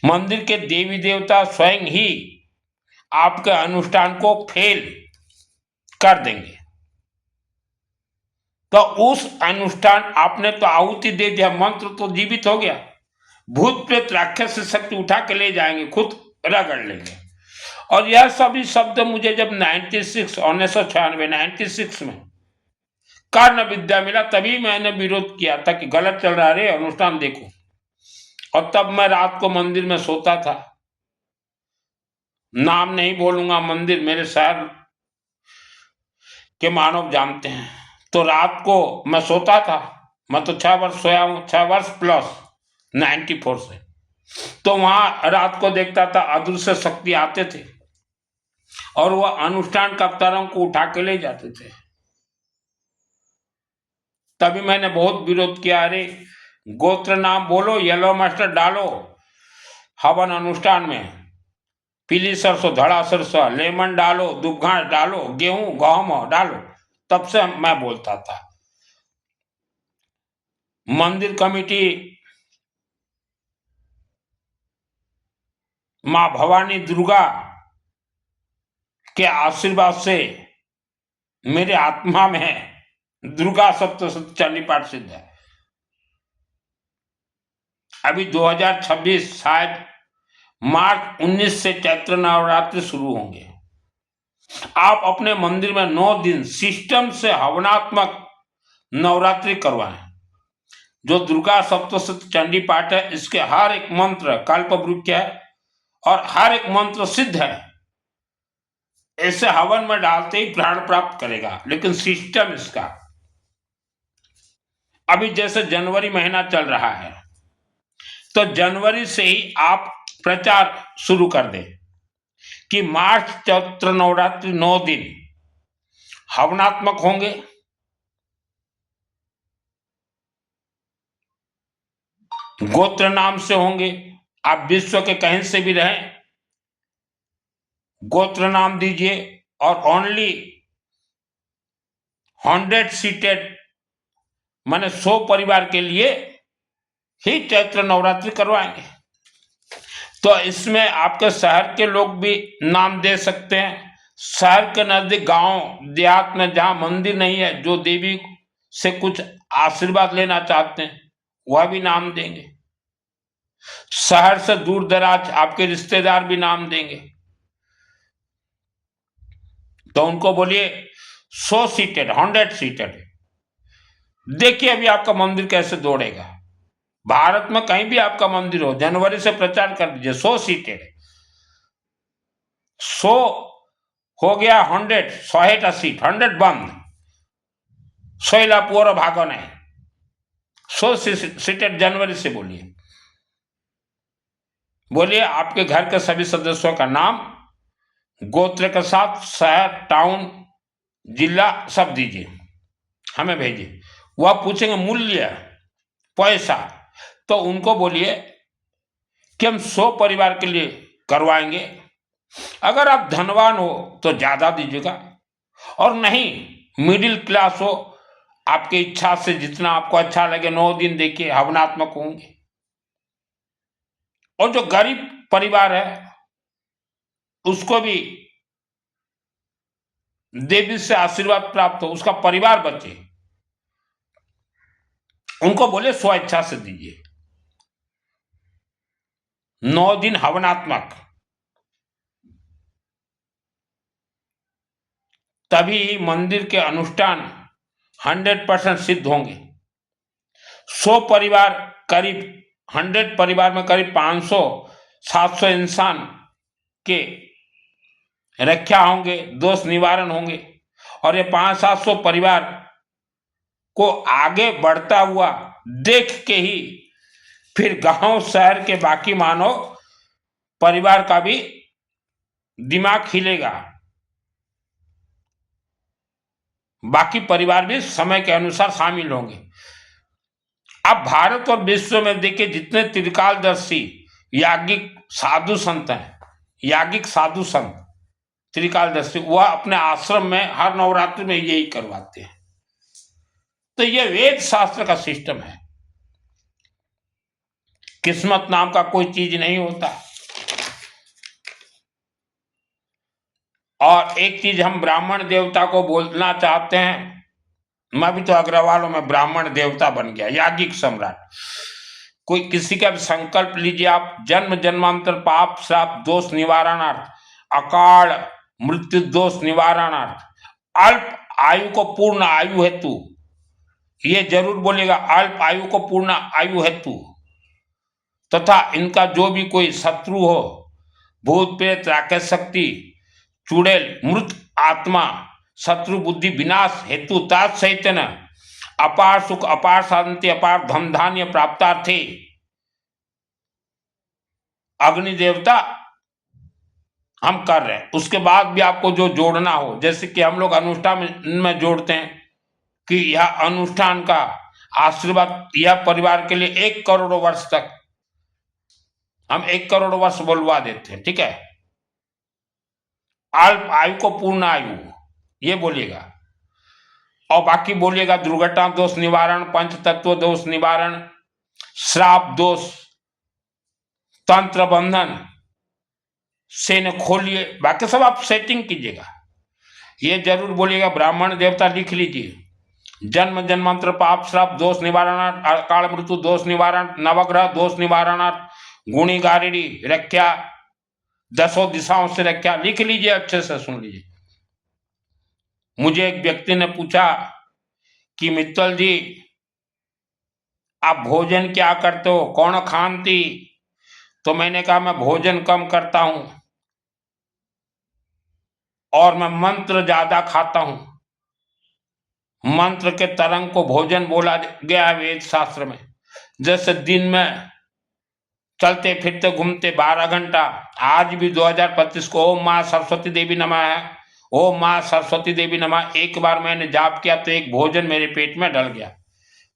मंदिर के देवी देवता स्वयं ही आपके अनुष्ठान को फेल कर देंगे। तो उस अनुष्ठान आपने तो आहुति दे दिया, मंत्र तो जीवित हो गया, भूत प्रेत राक्षस से शक्ति उठा के ले जाएंगे, खुद रगड़ लेंगे। और यह सभी शब्द मुझे जब 1996 में कर्ण विद्या मिला, तभी मैंने विरोध किया था कि गलत चल रहा है, अनुष्ठान देखो। और तब मैं रात को मंदिर में सोता था, नाम नहीं बोलूंगा, मंदिर मेरे शहर के मानव जानते हैं। तो रात को मैं सोता था, मैं तो 6 वर्ष सोया हूं, 6 वर्ष प्लस 94 से। तो वहां रात को देखता था अदृश्य शक्ति आते थे और वह अनुष्ठान कप्तारों को उठा के ले जाते थे। तभी मैंने बहुत विरोध किया, अरे गोत्र नाम बोलो, येलो मास्टर डालो हवन अनुष्ठान में, पीली सरसों, धड़ा सरसों, लेमन डालो, दुबघास डालो, गेहूं गहूं डालो। तब से मैं बोलता था। मंदिर कमेटी मां भवानी दुर्गा के आशीर्वाद से मेरे आत्मा में दुर्गा सप्तशती चंडी पाठ सिद्ध है। अभी 2026 शायद मार्च 19 से चैत्र नवरात्रि शुरू होंगे। आप अपने मंदिर में 9 दिन सिस्टम से हवनात्मक नवरात्रि करवाएं। जो दुर्गा सप्तशती चंडी पाठ है, इसके हर एक मंत्र कल्पवृक्ष है और हर एक मंत्र सिद्ध है। ऐसे हवन में डालते ही प्राण प्राप्त करेगा, लेकिन सिस्टम इसका, अभी जैसे जनवरी महीना चल रहा है तो जनवरी से ही आप प्रचार शुरू कर दें कि मार्च चैत्र नवरात्रि 9 दिन हवनात्मक होंगे। गोत्र नाम से होंगे। आप विश्व के कहीं से भी रहें, गोत्र नाम दीजिए और ओनली 100 सीटेड माने 100 परिवार के लिए ही चैत्र नवरात्रि करवाएंगे। तो इसमें आपके शहर के लोग भी नाम दे सकते हैं। शहर के नजदीक गांव देहात में जहां मंदिर नहीं है, जो देवी से कुछ आशीर्वाद लेना चाहते हैं, वह भी नाम देंगे। शहर से दूर दराज आपके रिश्तेदार भी नाम देंगे। तो उनको बोलिए 100 सीटेड, 100 सीटेड। देखिए अभी आपका मंदिर कैसे दौड़ेगा। भारत में कहीं भी आपका मंदिर हो, जनवरी से प्रचार कर दीजिए 100 सीटेड। 100 हो गया 100, 100 सीट, 100 बंद, 100 पूरा भागो नहीं। 100 सीटेड जनवरी से बोलिए। बोलिए आपके घर के सभी सदस्यों का नाम, गोत्र के साथ शहर, टाउन, जिला सब दीजिए, हमें भेजिए। वह पूछेंगे मूल्य, पैसा, तो उनको बोलिए कि हम 100 परिवार के लिए करवाएंगे। अगर आप धनवान हो तो ज्यादा दीजिएगा, और नहीं मिडिल क्लास हो, आपकी इच्छा से जितना आपको अच्छा लगे 9 दिन देखिए, हवनात्मक होंगे। और जो गरीब परिवार है उसको भी देवी से आशीर्वाद प्राप्त हो, उसका परिवार बचे, उनको बोले स्वेच्छा से दीजिए। 9 दिन हवनात्मक, तभी मंदिर के अनुष्ठान 100% सिद्ध होंगे। 100 परिवार, करीब 100 परिवार में करीब 500-700 इंसान के रक्षा होंगे, दोष निवारण होंगे। और ये 500-700 परिवार को आगे बढ़ता हुआ देख के ही फिर गांव शहर के बाकी मानव परिवार का भी दिमाग हिलेगा बाकी परिवार भी समय के अनुसार शामिल होंगे। अब भारत और विश्व में देखिए जितने त्रिकालदर्शी याज्ञिक साधु संत हैं, याज्ञिक साधु संत त्रिकालदर्शी, वह अपने आश्रम में हर नवरात्रि में यही करवाते हैं। तो यह वेद शास्त्र का सिस्टम है। किस्मत नाम का कोई चीज नहीं होता। और एक चीज हम ब्राह्मण देवता को बोलना चाहते हैं, मैं भी तो अग्रवालों में ब्राह्मण देवता बन गया, याज्ञिक सम्राट। कोई किसी का भी संकल्प लीजिए आप, जन्म जन्मांतर पाप श्राप दोष निवारणार्थ, अकाल मृत्यु दोष निवारणार्थ, अल्प आयु को पूर्ण आयु हेतु, ये जरूर बोलेगा अल्प आयु को पूर्ण आयु हेतु, तथा इनका जो भी कोई शत्रु हो, भूत प्रेत राक्षस शक्ति चुड़ैल मृत आत्मा शत्रु बुद्धि विनाश हेतु तत्सहित न अपार सुख अपार शांति अपार धन धान्य प्राप्तार्थे अग्नि देवता हम कर रहे हैं। उसके बाद भी आपको जो जोड़ना हो, जैसे कि हम लोग अनुष्ठान में जोड़ते हैं कि यह अनुष्ठान का आशीर्वाद यह परिवार के लिए 1 करोड़ वर्ष तक, हम 1 करोड़ वर्ष बोलवा देते हैं, ठीक है। अल्प आयु को पूर्ण आयु ये बोलिएगा, और बाकी बोलिएगा दुर्घटना दोष निवारण, पंच तत्व दोष निवारण, श्राप दोष, तंत्र बंधन से न खोलिए, बाकी सब आप सेटिंग कीजिएगा। ये जरूर बोलिएगा ब्राह्मण देवता लिख लीजिए, जन्म जन्मांतर पाप श्राप दोष निवारणार्थ, अकाल मृत्यु दोष निवारण, नवग्रह दोष निवारणार्थ, गुणी गारिणी रक्षा, 10 दिशाओं से रक्षा, लिख लीजिए, अच्छे से सुन लीजिए। मुझे एक व्यक्ति ने पूछा कि मित्तल जी आप भोजन क्या करते हो, कौन खानती? तो मैंने कहा मैं भोजन कम करता हूं और मैं मंत्र ज्यादा खाता हूं। मंत्र के तरंग को भोजन बोला गया है वेद शास्त्र में। जैसे दिन में चलते फिरते घूमते 12 घंटा, आज भी 2025 को ओम माँ सरस्वती देवी नमः है, ओम माँ सरस्वती देवी नमः एक बार मैंने जाप किया तो एक भोजन मेरे पेट में डल गया।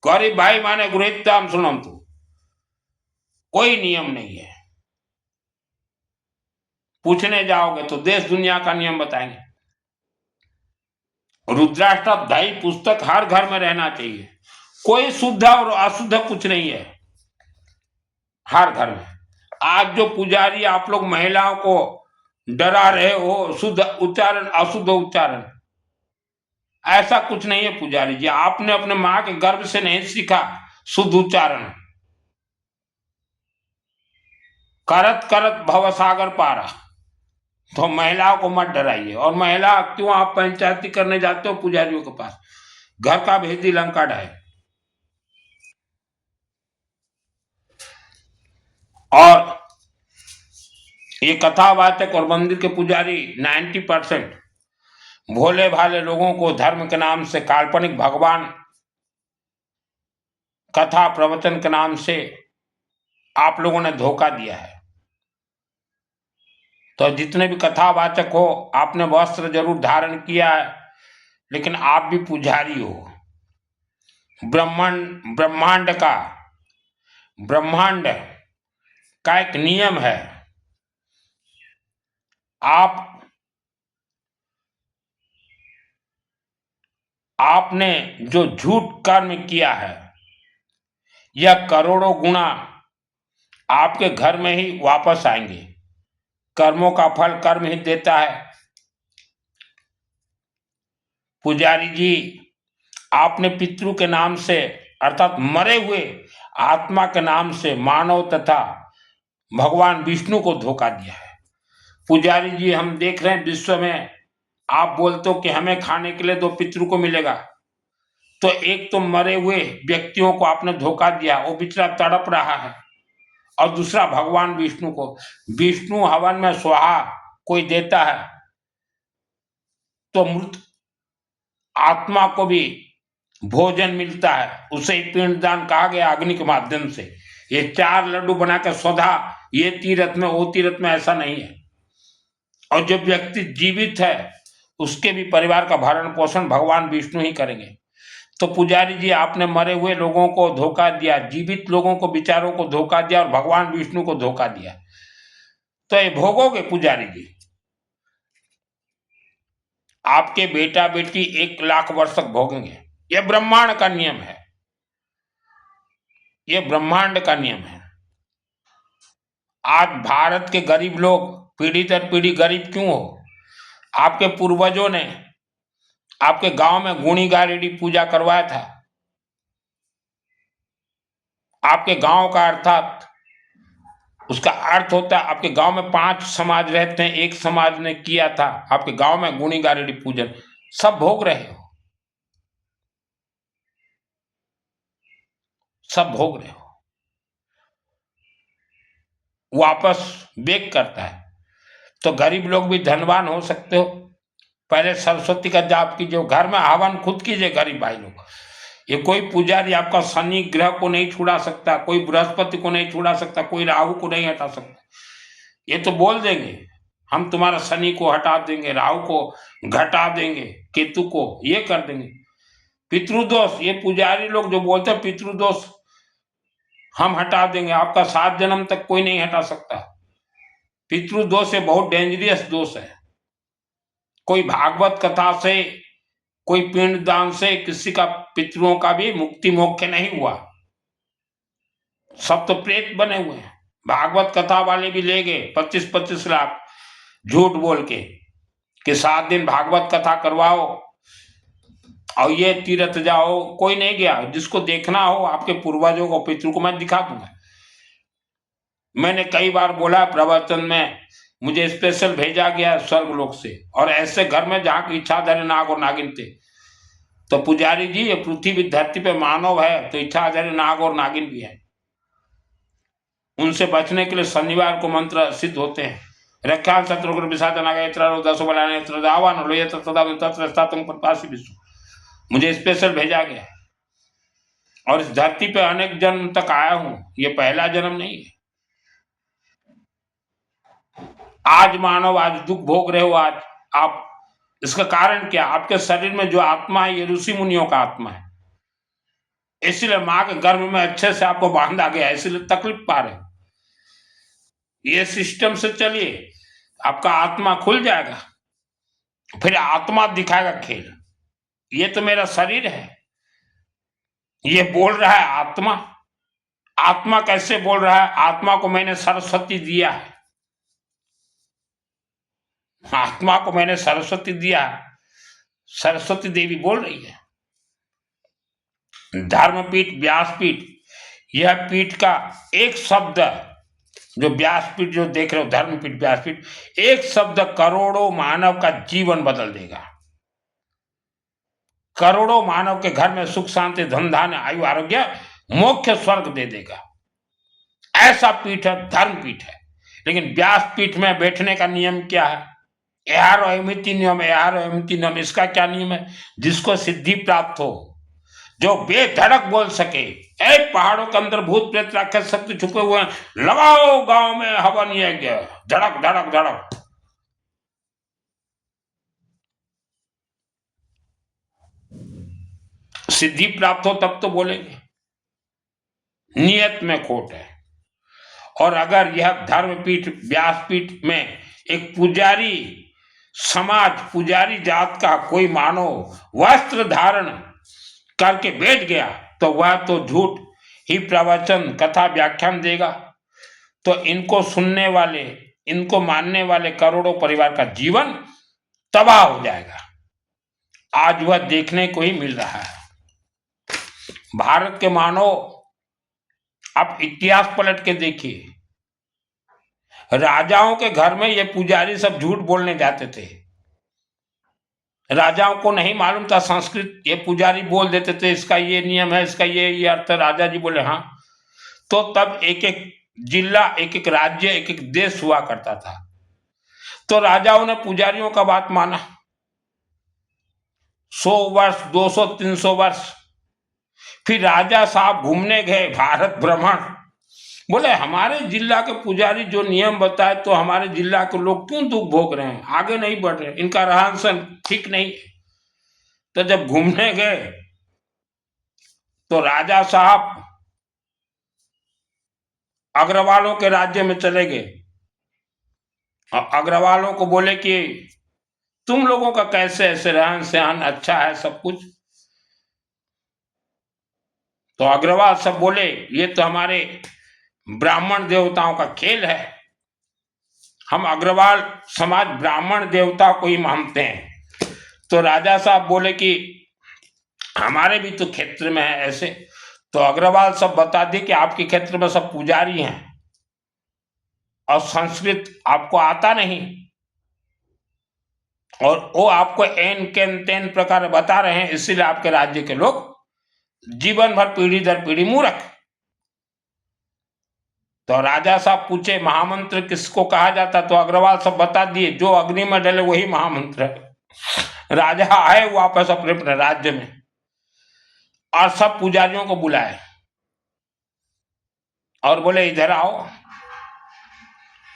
गरीब भाई माने गुरुताम सुनम तू, कोई नियम नहीं है। पूछने जाओगे तो देश दुनिया का नियम बताएंगे। रुद्राष्टाध्यायी पुस्तक हर घर में रहना चाहिए, कोई शुद्ध और अशुद्ध कुछ नहीं है हर घर में। आज जो पुजारी आप लोग महिलाओं को डरा रहे हो शुद्ध उच्चारण अशुद्ध उच्चारण, ऐसा कुछ नहीं है पुजारी जी। आपने अपने मां के गर्भ से नहीं सीखा शुद्ध उच्चारण। करत करत भवसागर पारा, तो महिलाओं को मत डराइए। और महिला क्यों आप पंचायती करने जाते हो पुजारियों के पास, घर का भेदी लंका ढाए। और ये कथावाचक और मंदिर के पुजारी 90% भोले भाले लोगों को धर्म के नाम से, काल्पनिक भगवान कथा प्रवचन के नाम से आप लोगों ने धोखा दिया है। तो जितने भी कथावाचक हो, आपने वस्त्र जरूर धारण किया है, लेकिन आप भी पुजारी हो। ब्रह्मांड का एक नियम है, आपने जो झूठ कर्म किया है यह करोड़ों गुना आपके घर में ही वापस आएंगे। कर्मों का फल कर्म ही देता है। पुजारी जी आपने पितृ के नाम से अर्थात मरे हुए आत्मा के नाम से मानव तथा भगवान विष्णु को धोखा दिया है। पुजारी जी हम देख रहे हैं विश्व में, आप बोलते हो कि हमें खाने के लिए 2 पितृ को मिलेगा, तो एक तो मरे हुए व्यक्तियों को आपने धोखा दिया, वो बेचारा तड़प रहा है, और दूसरा भगवान विष्णु को। विष्णु हवन में स्वाहा कोई देता है तो मृत आत्मा को भी भोजन मिलता है, उसे ही पिंडदान कहा गया अग्नि के माध्यम से। ये 4 लड्डू बनाकर स्वधा ये तीर्थ में वो तीर्थ में, ऐसा नहीं है। और जो व्यक्ति जीवित है उसके भी परिवार का भरण पोषण भगवान विष्णु ही करेंगे। तो पुजारी जी, आपने मरे हुए लोगों को धोखा दिया, जीवित लोगों को विचारों को धोखा दिया और भगवान विष्णु को धोखा दिया, तो ये भोगोगे पुजारी जी। आपके बेटा बेटी 1 लाख वर्ष तक भोगेंगे। यह ब्रह्मांड का नियम है, यह ब्रह्मांड का नियम है। आज भारत के गरीब लोग पीढ़ी दर पीढ़ी गरीब क्यों हो? आपके पूर्वजों ने आपके गांव में गुणी गारेडी पूजा करवाया था। आपके गांव का अर्थात उसका अर्थ होता है, आपके गांव में 5 समाज रहते हैं, एक समाज ने किया था आपके गांव में गुणी गारेडी पूजन, सब भोग रहे हो, सब भोग रहे हो। वापस बेक करता है। तो गरीब लोग भी धनवान हो सकते हो। पहले सरस्वती का जाप कीजिए, घर में हवन खुद कीजिए गरीब भाई लोग। ये कोई पुजारी आपका शनि ग्रह को नहीं छुड़ा सकता, कोई बृहस्पति को नहीं छुड़ा सकता, कोई राहु को नहीं हटा सकता। ये तो बोल देंगे हम तुम्हारा शनि को हटा देंगे, राहु को घटा देंगे, केतु को ये कर देंगे। पितृदोष, ये पुजारी लोग जो बोलते हैं पितृदोष हम हटा देंगे, आपका 7 जन्म तक कोई नहीं हटा सकता। पितृदोष ये बहुत डेंजरियस दोष है। कोई भागवत कथा से, कोई पिंड दान से किसी का पितरों का भी मुक्ति मोक्ष नहीं हुआ, सब तो प्रेत बने हुए हैं। भागवत कथा वाले भी ले गए 25-25 लाख झूठ बोल के कि 7 दिन भागवत कथा करवाओ और ये तीर्थ जाओ, कोई नहीं गया। जिसको देखना हो आपके पूर्वजों को, पितरों को, मैं दिखा दूंगा। मैंने कई बार बोला प्रवचन में, मुझे स्पेशल भेजा गया स्वर्गलोक से, और ऐसे घर में जहां की इच्छाधारी नाग और नागिन थे। तो पुजारी जी, ये पृथ्वी धरती पे मानव है तो इच्छाधारी नाग और नागिन भी है। उनसे बचने के लिए शनिवार को मंत्र सिद्ध होते हैं। रख्यान शत्रुघ्न विषाद नागेत्र दसो बलाने दावान लोये तदा तत्र स्थातुम प्रकाशी विष्णु। मुझे स्पेशल भेजा गया और इस धरती पे अनेक जन्म तक आया हूं, ये पहला जन्म नहीं है। आज मानव, आज दुख भोग रहे हो आज आप, इसका कारण क्या? आपके शरीर में जो आत्मा है ये ऋषि मुनियों का आत्मा है, इसलिए मां के गर्भ में अच्छे से आपको बांधा गया है, इसलिए तकलीफ पा रहे हो। ये सिस्टम से चलिए, आपका आत्मा खुल जाएगा, फिर आत्मा दिखाएगा खेल। ये तो मेरा शरीर है, ये बोल रहा है आत्मा। आत्मा कैसे बोल रहा है? आत्मा को मैंने सरस्वती दिया है, आत्मा को मैंने सरस्वती दिया है। सरस्वती देवी बोल रही है। धर्मपीठ, व्यासपीठ, यह पीठ का एक शब्द, जो व्यासपीठ जो देख रहे हो, धर्मपीठ व्यासपीठ, एक शब्द करोड़ों मानव का जीवन बदल देगा। करोड़ों मानव के घर में सुख शांति धन धान्य आयु आरोग्य मोक्ष स्वर्ग दे देगा। ऐसा पीठ है, धर्मपीठ है। लेकिन व्यासपीठ में बैठने का नियम क्या है? नियम, नियम। इसका क्या नियम है? जिसको सिद्धि प्राप्त हो, जो बेधड़क बोल सके, ए पहाड़ों के अंदर भूत प्रेत राक्षस शक्ति छुपे हुए हैं, लगाओ गांव में हवन यज्ञ, धड़क धड़क धड़क। सिद्धि प्राप्त हो तब तो बोलेंगे। नियत में खोट है। और अगर यह धर्मपीठ व्यासपीठ में एक पुजारी समाज, पुजारी जात का कोई मानव वस्त्र धारण करके बैठ गया, तो वह तो झूठ ही प्रवचन कथा व्याख्यान देगा। तो इनको सुनने वाले, इनको मानने वाले करोड़ों परिवार का जीवन तबाह हो जाएगा। आज वह देखने को ही मिल रहा है। भारत के मानव, आप इतिहास पलट के देखिए, राजाओं के घर में ये पुजारी सब झूठ बोलने जाते थे। राजाओं को नहीं मालूम था संस्कृत, ये पुजारी बोल देते थे इसका ये नियम है, इसका ये अर्थ है। राजा जी बोले हाँ। तो तब एक एक जिला, एक एक राज्य, एक एक देश हुआ करता था। तो राजाओं ने पुजारियों का बात माना। 100 वर्ष, 200, 300 वर्ष, फिर राजा साहब घूमने गए भारत भ्रमण, बोले हमारे जिला के पुजारी जो नियम बताए तो हमारे जिला के लोग क्यों दुख भोग रहे हैं, आगे नहीं बढ़ रहे, इनका रहन सहन ठीक नहीं है। तो जब घूमने गए तो राजा साहब अग्रवालों के राज्य में चले गए और अग्रवालों को बोले कि तुम लोगों का कैसे ऐसे रहन सहन अच्छा है सब कुछ। तो अग्रवाल सब बोले ये तो हमारे ब्राह्मण देवताओं का खेल है, हम अग्रवाल समाज ब्राह्मण देवता को ही मानते हैं। तो राजा साहब बोले कि हमारे भी तो क्षेत्र में है ऐसे। तो अग्रवाल सब बता दिए कि आपके क्षेत्र में सब पुजारी हैं और संस्कृत आपको आता नहीं, और वो आपको एन केन तेन प्रकार बता रहे हैं, इसीलिए आपके राज्य के लोग जीवन भर पीढ़ी दर पीढ़ी मूर्ख। तो राजा साहब पूछे महामंत्र किसको कहा जाता, तो अग्रवाल सब बता दिए जो अग्नि में डले वही महामंत्र है। राजा आए वापस अपने अपने राज्य में और सब पुजारियों को बुलाए और बोले इधर आओ,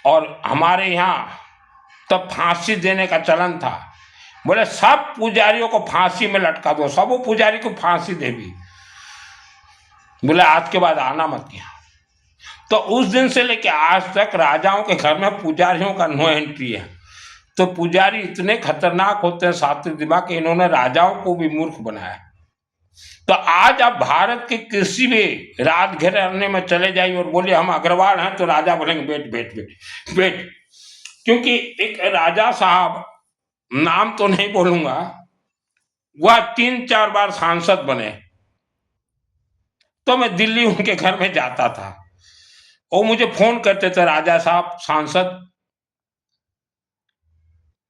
और हमारे यहाँ तब फांसी देने का चलन था। बोले सब पुजारियों को फांसी में लटका दो, सब पुजारी को फांसी दे दी। बोले आज के बाद आना मत यहाँ। तो उस दिन से लेके आज तक राजाओं के घर में पुजारियों का नो एंट्री है। तो पुजारी इतने खतरनाक होते हैं सात्विक दिमाग के, इन्होंने राजाओं को भी मूर्ख बनाया। तो आज आप भारत के किसी भी राज घराने में चले जाइए और बोलिए हम अग्रवाल हैं, तो राजा बोलेंगे बैठ बैठ बैठ बैठ। क्योंकि एक राजा साहब, नाम तो नहीं बोलूंगा, वह 3-4 बार सांसद बने। तो मैं दिल्ली उनके घर में जाता था, वो मुझे फोन करते थे राजा साहब सांसद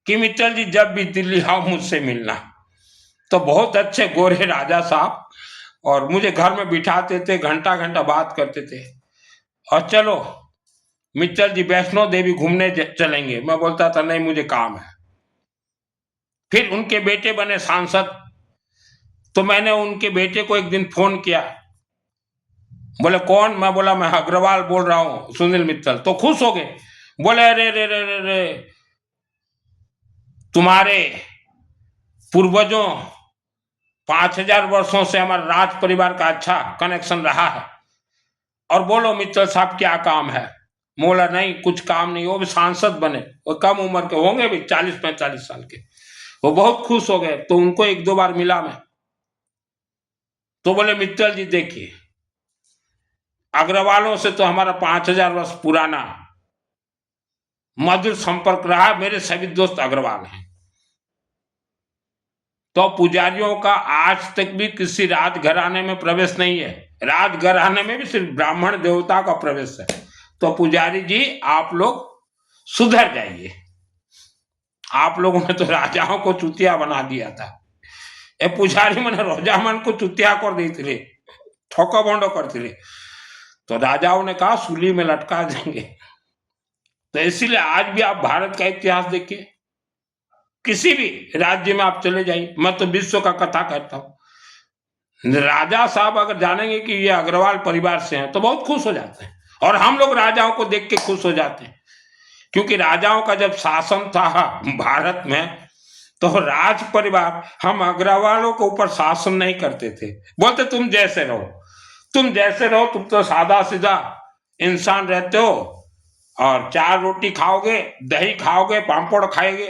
कि मित्तल जी जब भी दिल्ली आओ मुझसे मिलना। तो बहुत अच्छे गोरे राजा साहब, और मुझे घर में बिठाते थे, घंटा घंटा बात करते थे, और चलो मित्तल जी वैष्णो देवी घूमने चलेंगे। मैं बोलता था नहीं मुझे काम है। फिर उनके बेटे बने सांसद, तो मैंने उनके बेटे को एक दिन फोन किया, बोले कौन, मैं बोला मैं अग्रवाल बोल रहा हूं सुनील मित्तल। तो खुश हो गए, बोले अरे रे रे रे रे तुम्हारे पूर्वजों 5000 वर्षों से हमारे राज परिवार का अच्छा कनेक्शन रहा है, और बोलो मित्तल साहब क्या काम है। बोला नहीं कुछ काम नहीं, वो भी सांसद बने, वो कम उम्र के होंगे भी 40-45 साल के। वो बहुत खुश हो गए। तो उनको 1-2 बार मिला मैं, तो बोले मित्तल जी देखिए अग्रवालों से तो हमारा 5000 वर्ष पुराना मधुर संपर्क रहा, मेरे सभी दोस्त अग्रवाल हैं। तो पुजारियों का आज तक भी किसी राज घराने में प्रवेश नहीं है, राज घराने में भी सिर्फ ब्राह्मण देवता का प्रवेश है। तो पुजारी जी आप लोग सुधर जाइए, आप लोगों ने तो राजाओं को चुतिया बना दिया था। ए पुजारी मैंने राजा मन को चुतिया कर दी थी, ठोका बंडो करते। तो राजाओं ने कहा सूली में लटका देंगे। तो इसीलिए आज भी आप भारत का इतिहास देखिए, किसी भी राज्य में आप चले जाइए, मैं तो विश्व का कथा कहता हूं, राजा साहब अगर जानेंगे कि ये अग्रवाल परिवार से हैं तो बहुत खुश हो जाते हैं, और हम लोग राजाओं को देख के खुश हो जाते हैं। क्योंकि राजाओं का जब शासन था भारत में, तो राज परिवार हम अग्रवालों के ऊपर शासन नहीं करते थे, बोलते तुम जैसे रहो, तुम जैसे रहो, तुम तो सादा सीधा इंसान रहते हो, और 4 रोटी खाओगे, दही खाओगे, पापड़ खाओगे,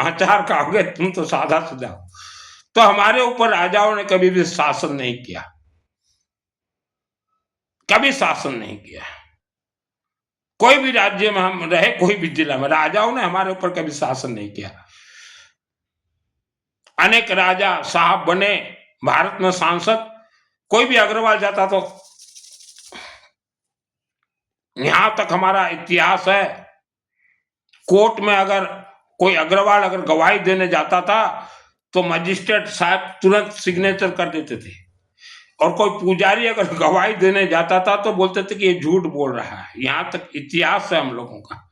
अचार खाओगे, तुम तो सादा सीधा हो। तो हमारे ऊपर राजाओं ने कभी भी शासन नहीं किया, कभी शासन नहीं किया। कोई भी राज्य में हम रहे, कोई भी जिला में, राजाओं ने हमारे ऊपर कभी शासन नहीं किया। अनेक राजा साहब बने भारत में सांसद, कोई भी अग्रवाल जाता तो, यहां तक हमारा इतिहास है, कोर्ट में अगर कोई अग्रवाल अगर गवाही देने जाता था तो मजिस्ट्रेट साहब तुरंत सिग्नेचर कर देते थे, और कोई पुजारी अगर गवाही देने जाता था तो बोलते थे कि ये झूठ बोल रहा है। यहां तक इतिहास है हम लोगों का।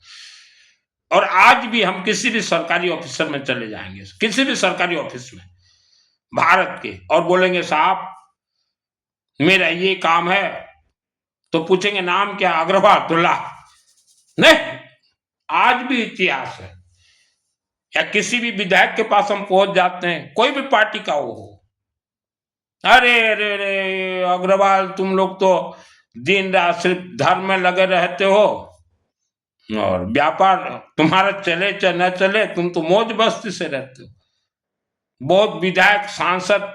और आज भी हम किसी भी सरकारी ऑफिसर में चले जाएंगे, किसी भी सरकारी ऑफिस में भारत के, और बोलेंगे साहब मेरा ये काम है, तो पूछेंगे नाम क्या, अग्रवाल, अब्दुल्ला। नहीं, आज भी इतिहास है। या किसी भी विधायक के पास हम पहुंच जाते हैं, कोई भी पार्टी का हो, अरे अरे अरे अग्रवाल, तुम लोग तो दिन रात सिर्फ धर्म में लगे रहते हो और व्यापार तुम्हारा चले चाहे न चले, तुम तो मौज मस्ती से रहते हो। बहुत विधायक, सांसद,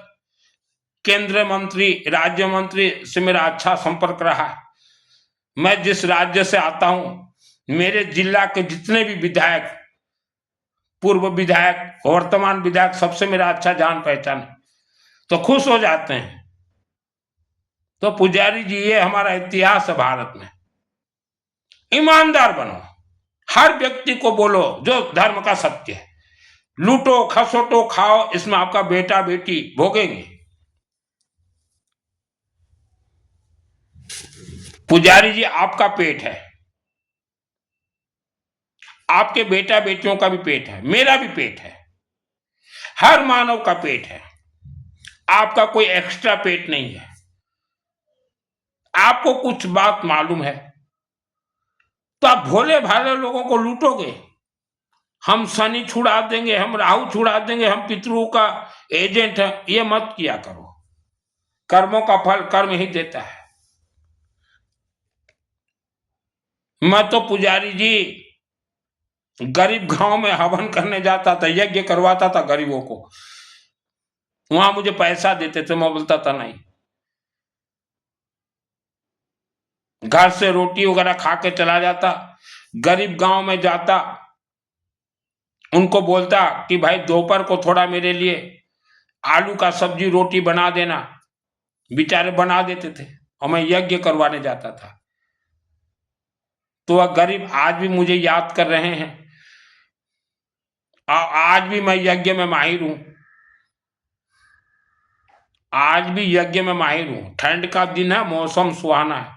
केंद्रीय मंत्री, राज्य मंत्री से मेरा अच्छा संपर्क रहा है। मैं जिस राज्य से आता हूं, मेरे जिला के जितने भी विधायक, पूर्व विधायक, वर्तमान विधायक, सबसे मेरा अच्छा जान पहचान है, तो खुश हो जाते हैं। तो पुजारी जी, ये हमारा इतिहास है भारत में। ईमानदार बनो, हर व्यक्ति को बोलो जो धर्म का सत्य है। लूटो खसोटो खाओ, इसमें आपका बेटा बेटी भोगेंगे। पुजारी जी, आपका पेट है, आपके बेटा बेटियों का भी पेट है, मेरा भी पेट है, हर मानव का पेट है। आपका कोई एक्स्ट्रा पेट नहीं है। आपको कुछ बात मालूम है तो आप भोले भाले लोगों को लूटोगे। हम शनि छुड़ा देंगे, हम राहु छुड़ा देंगे, हम पितरों का एजेंट है, ये मत किया करो। कर्मों का फल कर्म ही देता है। मैं तो पुजारी जी गरीब गांव में हवन करने जाता था, यज्ञ करवाता था गरीबों को। वहां मुझे पैसा देते थे, मैं बोलता था नहीं। घर से रोटी वगैरह खा के चला जाता, गरीब गांव में जाता, उनको बोलता कि भाई दोपहर को थोड़ा मेरे लिए आलू का सब्जी रोटी बना देना। बेचारे बना देते थे और मैं यज्ञ करवाने जाता था। तो वह गरीब आज भी मुझे याद कर रहे हैं। आज भी मैं यज्ञ में माहिर हूं, आज भी यज्ञ में माहिर हूं। ठंड का दिन है, मौसम सुहाना है,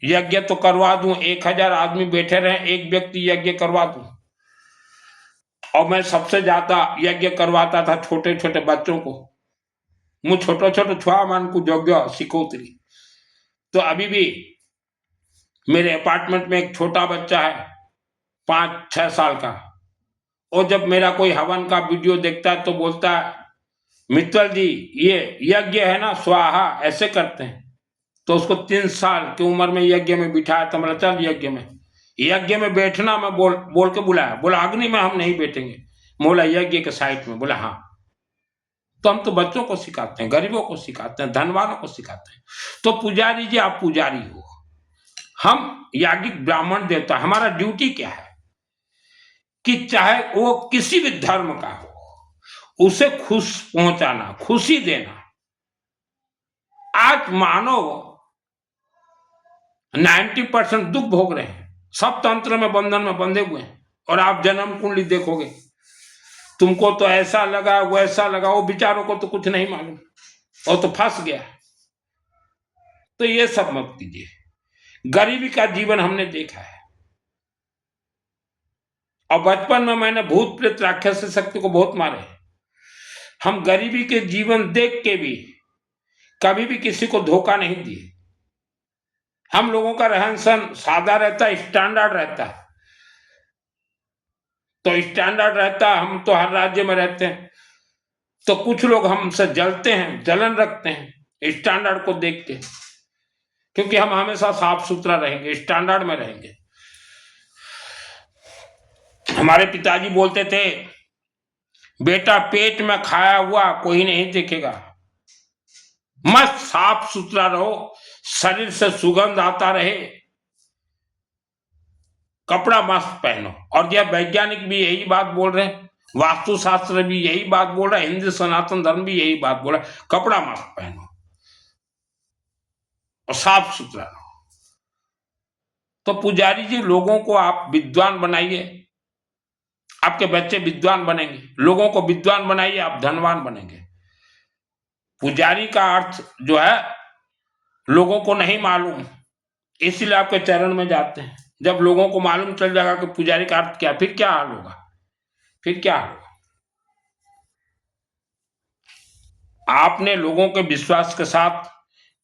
यज्ञ तो करवा दूं। 1000 आदमी बैठे रहे, एक व्यक्ति यज्ञ करवा दूं। और मैं सबसे ज्यादा यज्ञ करवाता था छोटे छोटे बच्चों को। मु छोटो छोटो छुआ मान को यज्ञ सिखोतरी। तो अभी भी मेरे अपार्टमेंट में एक छोटा बच्चा है, 5-6 साल का। और जब मेरा कोई हवन का वीडियो देखता है तो बोलता है, मित्तल जी ये यज्ञ है ना, स्वाहा ऐसे करते हैं। तो उसको 3 साल की उम्र में यज्ञ में बिठाया, तो मेरा चल यज्ञ में बैठना। मैं बोल के बुलाया, बोला अग्नि में हम नहीं बैठेंगे, बोला यज्ञ के साइड में। बोला हाँ। तो हम तो बच्चों को सिखाते हैं, गरीबों को सिखाते हैं, धनवानों को सिखाते हैं। तो पुजारी जी, आप पुजारी हो, हम याज्ञिक ब्राह्मण देवता, हमारा ड्यूटी क्या है कि चाहे वो किसी भी धर्म का हो, उसे खुश पहुंचाना, खुशी देना। आज मानव 90% दुख भोग रहे हैं, सब तंत्र में बंधन में बंधे हुए हैं। और आप जन्म कुंडली देखोगे, तुमको तो ऐसा लगा वैसा लगा, वो बेचारों को तो कुछ नहीं मालूम, और तो फंस गया। तो ये सब मत कीजिए। गरीबी का जीवन हमने देखा है, और बचपन में मैंने भूत प्रेत राक्षस शक्ति को बहुत मारे। हम गरीबी के जीवन देख के भी कभी भी किसी को धोखा नहीं दिए। हम लोगों का रहन सहन सादा रहता है, स्टैंडर्ड रहता है। तो स्टैंडर्ड रहता है, हम तो हर राज्य में रहते हैं, तो कुछ लोग हमसे जलते हैं, जलन रखते हैं स्टैंडर्ड को देख के। क्योंकि हम हमेशा साफ सुथरा रहेंगे, स्टैंडर्ड में रहेंगे। हमारे पिताजी बोलते थे, बेटा पेट में खाया हुआ कोई नहीं देखेगा, मस्त साफ सुथरा रहो, शरीर से सुगंध आता रहे, कपड़ा मस्त पहनो। और यह वैज्ञानिक भी यही बात बोल रहे हैं, वास्तुशास्त्र भी यही बात बोल रहा है, हिंदू सनातन धर्म भी यही बात बोल रहा है, कपड़ा मस्त पहनो और साफ सुथरा रहो। तो पुजारी जी, लोगों को आप विद्वान बनाइए, आपके बच्चे विद्वान बनेंगे। लोगों को विद्वान बनाइए, आप धनवान बनेंगे। पुजारी का अर्थ जो है लोगों को नहीं मालूम, इसलिए आपके चरण में जाते हैं। जब लोगों को मालूम चल जाएगा कि पुजारी का अर्थ क्या, फिर क्या हाल होगा, फिर क्या होगा। आपने लोगों के विश्वास के साथ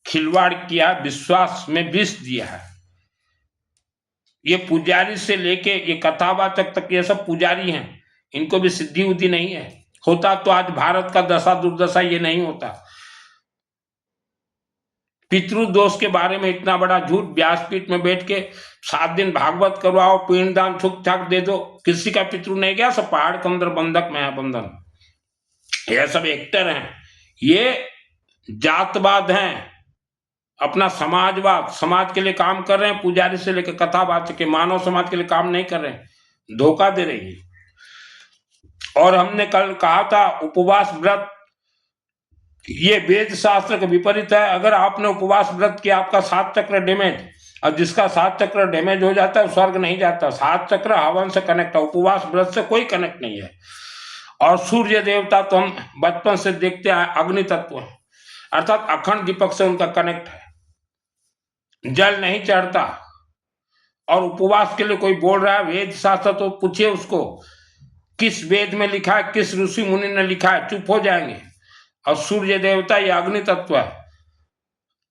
खिलवाड़ किया, विश्वास में विष दिया है। ये पुजारी से लेके ये कथावाचक तक ये सब पुजारी हैं, इनको भी सिद्धि उद्धि नहीं है। होता तो आज भारत का दशा दुर्दशा ये नहीं होता। पितृदोष के बारे में इतना बड़ा झूठ, व्यासपीठ में बैठ के 7 दिन भागवत करवाओ, पिंडदान छुक छाक दे दो, किसी का पितृ नहीं गया, सब पहाड़ के अंदर बंधक में है बंधन। ये सब एक्टर हैं, ये जातवाद हैं, अपना समाजवाद, समाज के लिए काम कर रहे हैं। पुजारी से लेकर कथावाचक के मानव समाज के लिए काम नहीं कर रहे हैं, धोखा दे रही है। और हमने कल कहा था उपवास व्रत ये वेद शास्त्र के विपरीत है। अगर आपने उपवास व्रत किया, आपका 7 चक्र डैमेज, और जिसका 7 चक्र डैमेज हो जाता है स्वर्ग नहीं जाता। 7 चक्र हवन से कनेक्ट है, उपवास व्रत से कोई कनेक्ट नहीं है। और सूर्य देवता तो हम बचपन से देखते हैं, अग्नि तत्व है, अर्थात अखंड दीपक से उनका कनेक्ट है, जल नहीं चढ़ता। और उपवास के लिए कोई बोल रहा है वेद शास्त्र, तो पूछिए उसको किस वेद में लिखा है, किस ऋषि मुनि ने लिखा है, चुप हो जाएंगे। और सूर्य देवता ये अग्नि तत्व है,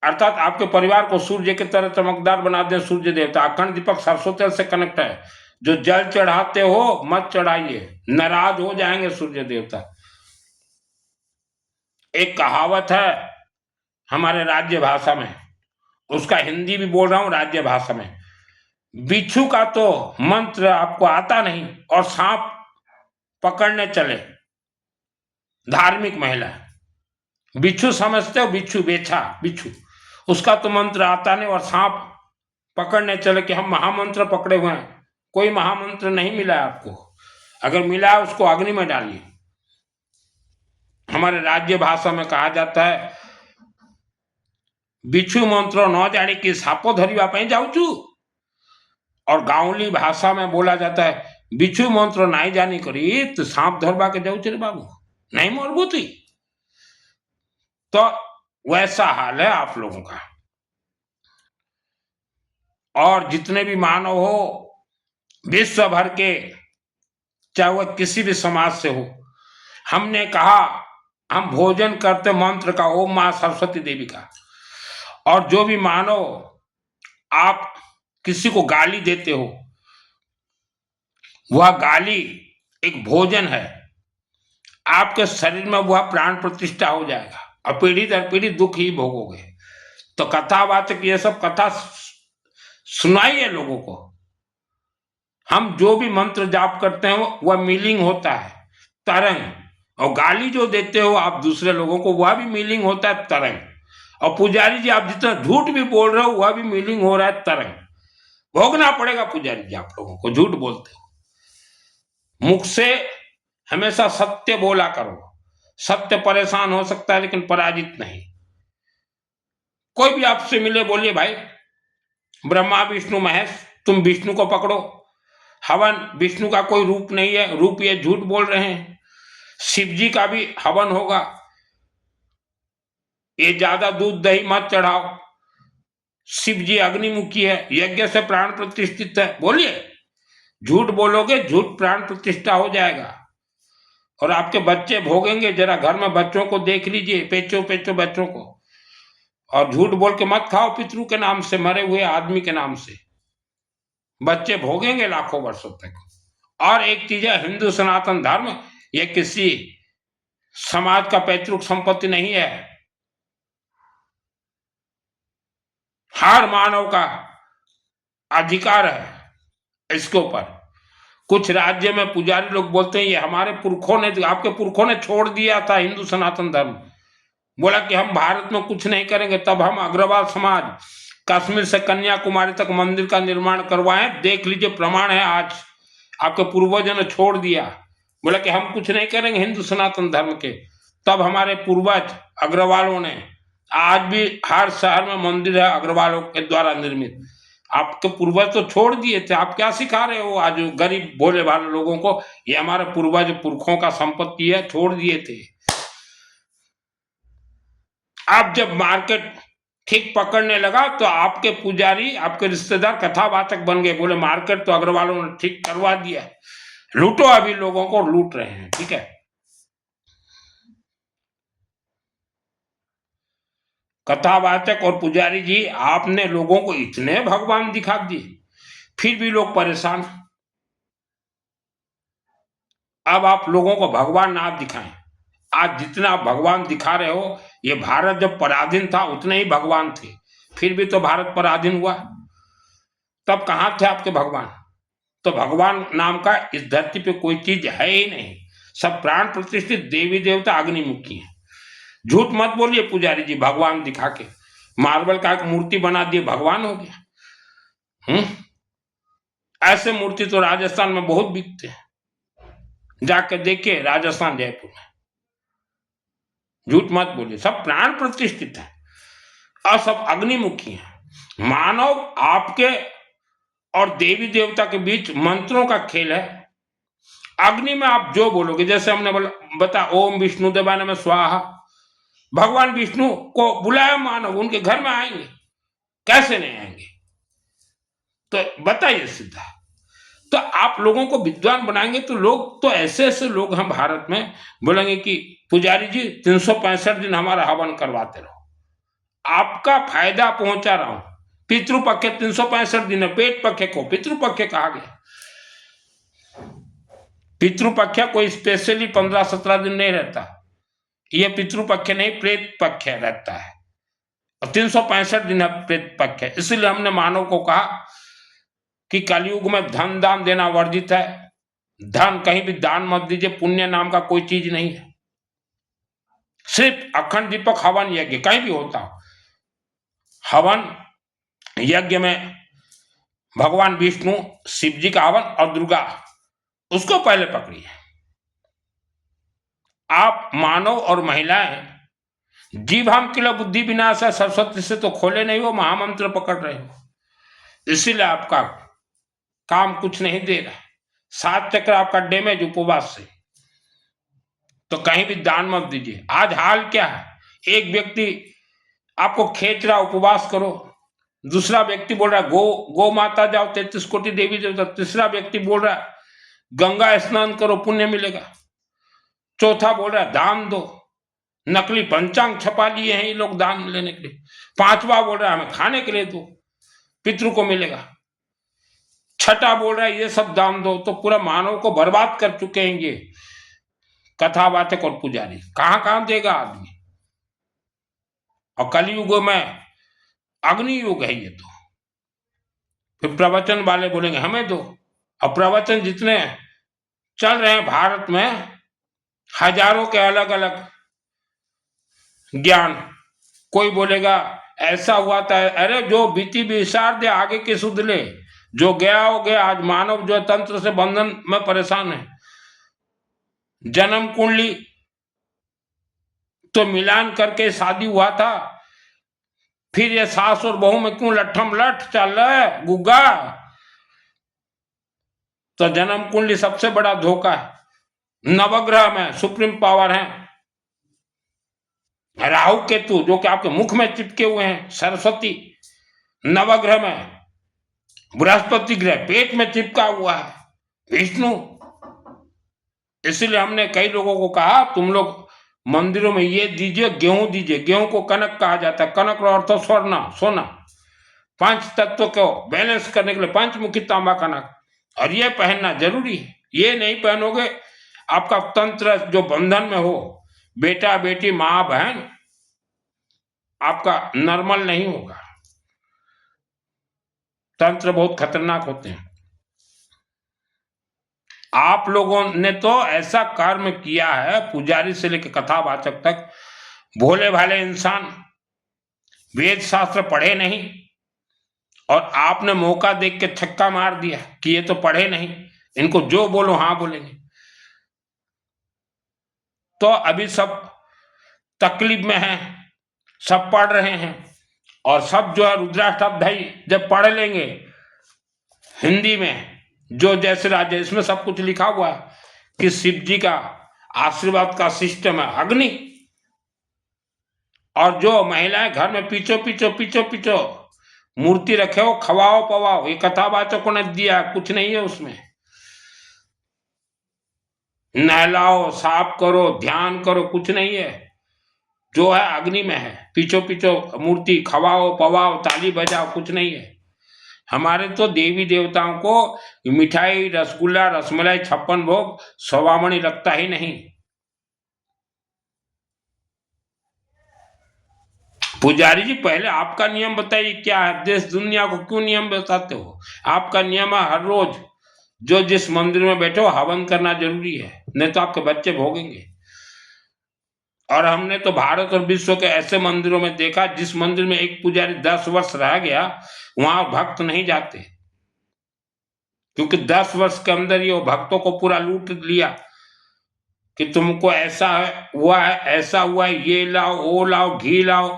अर्थात आपके परिवार को सूर्य की तरह चमकदार बना दे सूर्य देवता। अखंड दीपक सरसों तेल से कनेक्ट है। जो जल चढ़ाते हो मत चढ़ाइए, नाराज हो जाएंगे सूर्य देवता। एक कहावत है हमारे राज्य भाषा में, उसका हिंदी भी बोल रहा हूं राज्य भाषा में। बिच्छू का तो मंत्र आपको आता नहीं और सांप पकड़ने चले, धार्मिक महिला। बिच्छू समझते हो, बिच्छू बेचा, बिच्छू, उसका तो मंत्र आता नहीं और सांप पकड़ने चले कि हम महामंत्र पकड़े हुए हैं। कोई महामंत्र नहीं मिला है आपको, अगर मिला है उसको अग्नि में डालिए। हमारे राज्य भाषा में कहा जाता है बिच्छू मंत्र न जाने कि सापो धरिवा पे जाऊचू, और गांवली भाषा में बोला जाता है बिच्छू मंत्र नहीं जानी करी तो सांप धरवा के जाऊच रे बाबू, नहीं मरबू थी। तो वैसा हाल है आप लोगों का। और जितने भी मानव हो विश्व भर के, चाहे वह किसी भी समाज से हो, हमने कहा हम भोजन करते मंत्र का, ओम मां सरस्वती देवी का। और जो भी मानव आप किसी को गाली देते हो, वह गाली एक भोजन है, आपके शरीर में वह प्राण प्रतिष्ठा हो जाएगा और पीढ़ी दर पीढ़ी दुख ही भोगोगे। तो कथावाचक ये सब कथा सुनाइए लोगों को। हम जो भी मंत्र जाप करते हैं वह मीनिंग होता है, तरंग। और गाली जो देते हो आप दूसरे लोगों को, वह भी मीनिंग होता है, तरंग। और पुजारी जी आप जितना झूठ भी बोल रहे हो वह भी मीनिंग हो रहा है, तरंग। भोगना पड़ेगा पुजारी जी आप लोगों को, झूठ बोलते हो। मुख से हमेशा सत्य बोला करो। सत्य परेशान हो सकता है लेकिन पराजित नहीं। कोई भी आपसे मिले बोलिए भाई ब्रह्मा विष्णु महेश, तुम विष्णु को पकड़ो। हवन विष्णु का कोई रूप नहीं है, रूप ये झूठ बोल रहे हैं। शिव जी का भी हवन होगा, ये ज्यादा दूध दही मत चढ़ाओ। शिव जी अग्निमुखी है, यज्ञ से प्राण प्रतिष्ठित है। बोलिए, झूठ बोलोगे झूठ प्राण प्रतिष्ठा हो जाएगा और आपके बच्चे भोगेंगे। जरा घर में बच्चों को देख लीजिए, पेचो पेचो बच्चों को। और झूठ बोल के मत खाओ पितरों के नाम से, मरे हुए आदमी के नाम से, बच्चे भोगेंगे लाखों वर्षों तक। और एक चीज है, हिंदू सनातन धर्म ये किसी समाज का पैतृक संपत्ति नहीं है, हर मानव का अधिकार है इसके ऊपर। कुछ राज्य में पुजारी लोग बोलते हैं ये हमारे पुरखों ने, आपके पुरखों ने छोड़ दिया था हिंदू सनातन धर्म, बोला कि हम भारत में कुछ नहीं करेंगे। तब हम अग्रवाल समाज कश्मीर से कन्याकुमारी तक मंदिर का निर्माण करवाएं। देख लीजिए, प्रमाण है आज। आपके पूर्वजों ने छोड़ दिया, बोला कि हम कुछ नहीं करेंगे हिंदू सनातन धर्म के। तब हमारे पूर्वज अग्रवालों ने, आज भी हर शहर में मंदिर है अग्रवालों के द्वारा निर्मित। आपके पूर्वज तो छोड़ दिए थे, आप क्या सिखा रहे हो आज गरीब भोले भाले लोगों को? ये हमारे पूर्वज पुरखों का संपत्ति है, छोड़ दिए थे। अब जब मार्केट ठीक पकड़ने लगा तो आपके पुजारी, आपके रिश्तेदार कथावाचक बन गए, बोले मार्केट तो अग्रवालों ने ठीक करवा दिया, लूटो। अभी लोगों को लूट रहे हैं, ठीक है। कथावाचक और पुजारी जी, आपने लोगों को इतने भगवान दिखा दिए, फिर भी लोग परेशान। अब आप लोगों को भगवान ना दिखाएं। आज जितना आप भगवान दिखा रहे हो, ये भारत जब पराधीन था उतने ही भगवान थे, फिर भी तो भारत पराधीन हुआ, तब कहां थे आपके भगवान? तो भगवान नाम का इस धरती पे कोई चीज है ही नहीं। सब प्राण प्रतिष्ठित देवी देवता अग्निमुखी हैं। झूठ मत बोलिए पुजारी जी, भगवान दिखा के मार्बल का एक मूर्ति बना दिए, भगवान हो गया। ऐसे मूर्ति तो राजस्थान में बहुत बिकते हैं, जाके देखिए राजस्थान जयपुर में। झूठ मत बोलिए, सब प्राण प्रतिष्ठित है और सब अग्निमुखी है। मानव आपके और देवी देवता के बीच मंत्रों का खेल है। अग्नि में आप जो बोलोगे, जैसे हमने बता ओम विष्णु देवाय नमः स्वाहा, भगवान विष्णु को बुलाया मानव, उनके घर में आएंगे? कैसे नहीं आएंगे? तो बताइए सीधा। तो आप लोगों को विद्वान बनाएंगे तो लोग, तो ऐसे ऐसे लोग हम भारत में बोलेंगे कि पुजारी जी 365 दिन हमारा हवन करवाते रहो, आपका फायदा पहुंचा रहा हूं। पितृपक्ष 365 दिन है, पेट पक्ष को पितृपक्ष कहा गया। पितृपक्ष कोई स्पेशली 15-17 दिन नहीं रहता, यह पितृपक्ष नहीं, प्रेत पक्ष रहता है, और 365 दिन है प्रेत पक्ष। इसलिए हमने मानव को कहा कि कलयुग में धन दान देना वर्जित है। धन कहीं भी दान मत दीजिए, पुण्य नाम का कोई चीज नहीं है। सिर्फ अखंड दीपक हवन यज्ञ कहीं भी होता हो, हवन यज्ञ में भगवान विष्णु, शिव जी का हवन और दुर्गा, उसको पहले पकड़िए। आप मानव और महिलाएं जीव हम किलो बुद्धि विनाश है, सरस्वती से तो खोले नहीं हो, महामंत्र पकड़ रहे हो, इसीलिए आपका काम कुछ नहीं दे रहा। 7 चक्र आपका डैमेज उपवास से। तो कहीं भी दान मत दीजिए। आज हाल क्या है, एक व्यक्ति आपको खींच रहा उपवास करो, दूसरा व्यक्ति बोल रहा गो माता जाओ 33 कोटि देवी देवता, तीसरा व्यक्ति बोल रहा गंगा स्नान करो पुण्य मिलेगा, चौथा बोल रहा दान दो, नकली पंचांग छपा लिए हैं ये लोग दान लेने के लिए, पांचवा बोल रहा हमें खाने के लिए दो, पितृ को मिलेगा, छठा बोल रहा है ये सब दान दो। तो पूरा मानव को बर्बाद कर चुके हैं ये कथावाचक और पुजारी। कहां कहां देगा आदमी? और कलयुग में अग्नि युग है ये। तो फिर प्रवचन वाले बोलेंगे हमें दो, और प्रवचन जितने चल रहे हैं भारत में, हजारों के अलग अलग ज्ञान। कोई बोलेगा ऐसा हुआ था, अरे जो बीती विसार दे आगे की सुध ले, जो गया हो गया। आज मानव जो तंत्र से बंधन में परेशान है। जन्म कुंडली तो मिलान करके शादी हुआ था, फिर ये सास और बहू में क्यों लट्ठम लठ चल रहा है गुग्गा? तो जन्म कुंडली सबसे बड़ा धोखा है। नवग्रह में सुप्रीम पावर है राहु केतु, जो कि आपके मुख में चिपके हुए हैं, सरस्वती। नवग्रह में बृहस्पति ग्रह पेट में चिपका हुआ है, विष्णु। इसलिए हमने कई लोगों को कहा तुम लोग मंदिरों में ये दीजिए, गेहूं दीजिए। गेहूं को कनक कहा जाता है, कनक का अर्थ स्वर्ण सोना। 5 तत्व को बैलेंस करने के लिए पंचमुखी तांबा कनक, और ये पहनना जरूरी है। ये नहीं पहनोगे आपका तंत्र जो बंधन में हो, बेटा बेटी माँ बहन, आपका नॉर्मल नहीं होगा। तंत्र बहुत खतरनाक होते हैं। आप लोगों ने तो ऐसा कर्म किया है, पुजारी से लेकर कथावाचक तक, भोले भाले इंसान, वेद शास्त्र पढ़े नहीं, और आपने मौका देख के छक्का मार दिया कि ये तो पढ़े नहीं, इनको जो बोलो हाँ बोलेंगे। तो अभी सब तकलीफ में हैं, सब पढ़ रहे हैं, और सब जो है रुद्राष्टक जब पढ़ लेंगे हिंदी में, जो जैसे राज्य, इसमें सब कुछ लिखा हुआ है कि शिव जी का आशीर्वाद का सिस्टम है अग्नि। और जो महिलाएं घर में पीछो मूर्ति रखे हो, खवाओ पवाओ, ये कथावाचकों ने दिया, कुछ नहीं है उसमें। नहलाओ, साफ करो, ध्यान करो, कुछ नहीं है। जो है अग्नि में है। पीछो पीछो मूर्ति खवाओ पवाओ ताली बजाओ, कुछ नहीं है। हमारे तो देवी देवताओं को मिठाई रसगुल्ला रसमलाई छप्पन भोग सवामणि लगता ही नहीं। पुजारी जी पहले आपका नियम बताइए क्या है? देश दुनिया को क्यों नियम बताते हो? आपका नियम है हर रोज जो जिस मंदिर में बैठे हो हवन करना जरूरी है, नहीं तो आपके बच्चे भोगेंगे। और हमने तो भारत और विश्व के ऐसे मंदिरों में देखा जिस मंदिर में एक पुजारी 10 वर्ष रह गया वहां भक्त नहीं जाते, क्योंकि 10 वर्ष के अंदर ये भक्तों को पूरा लूट लिया कि तुमको ऐसा हुआ है ऐसा हुआ है, ये लाओ वो लाओ घी लाओ,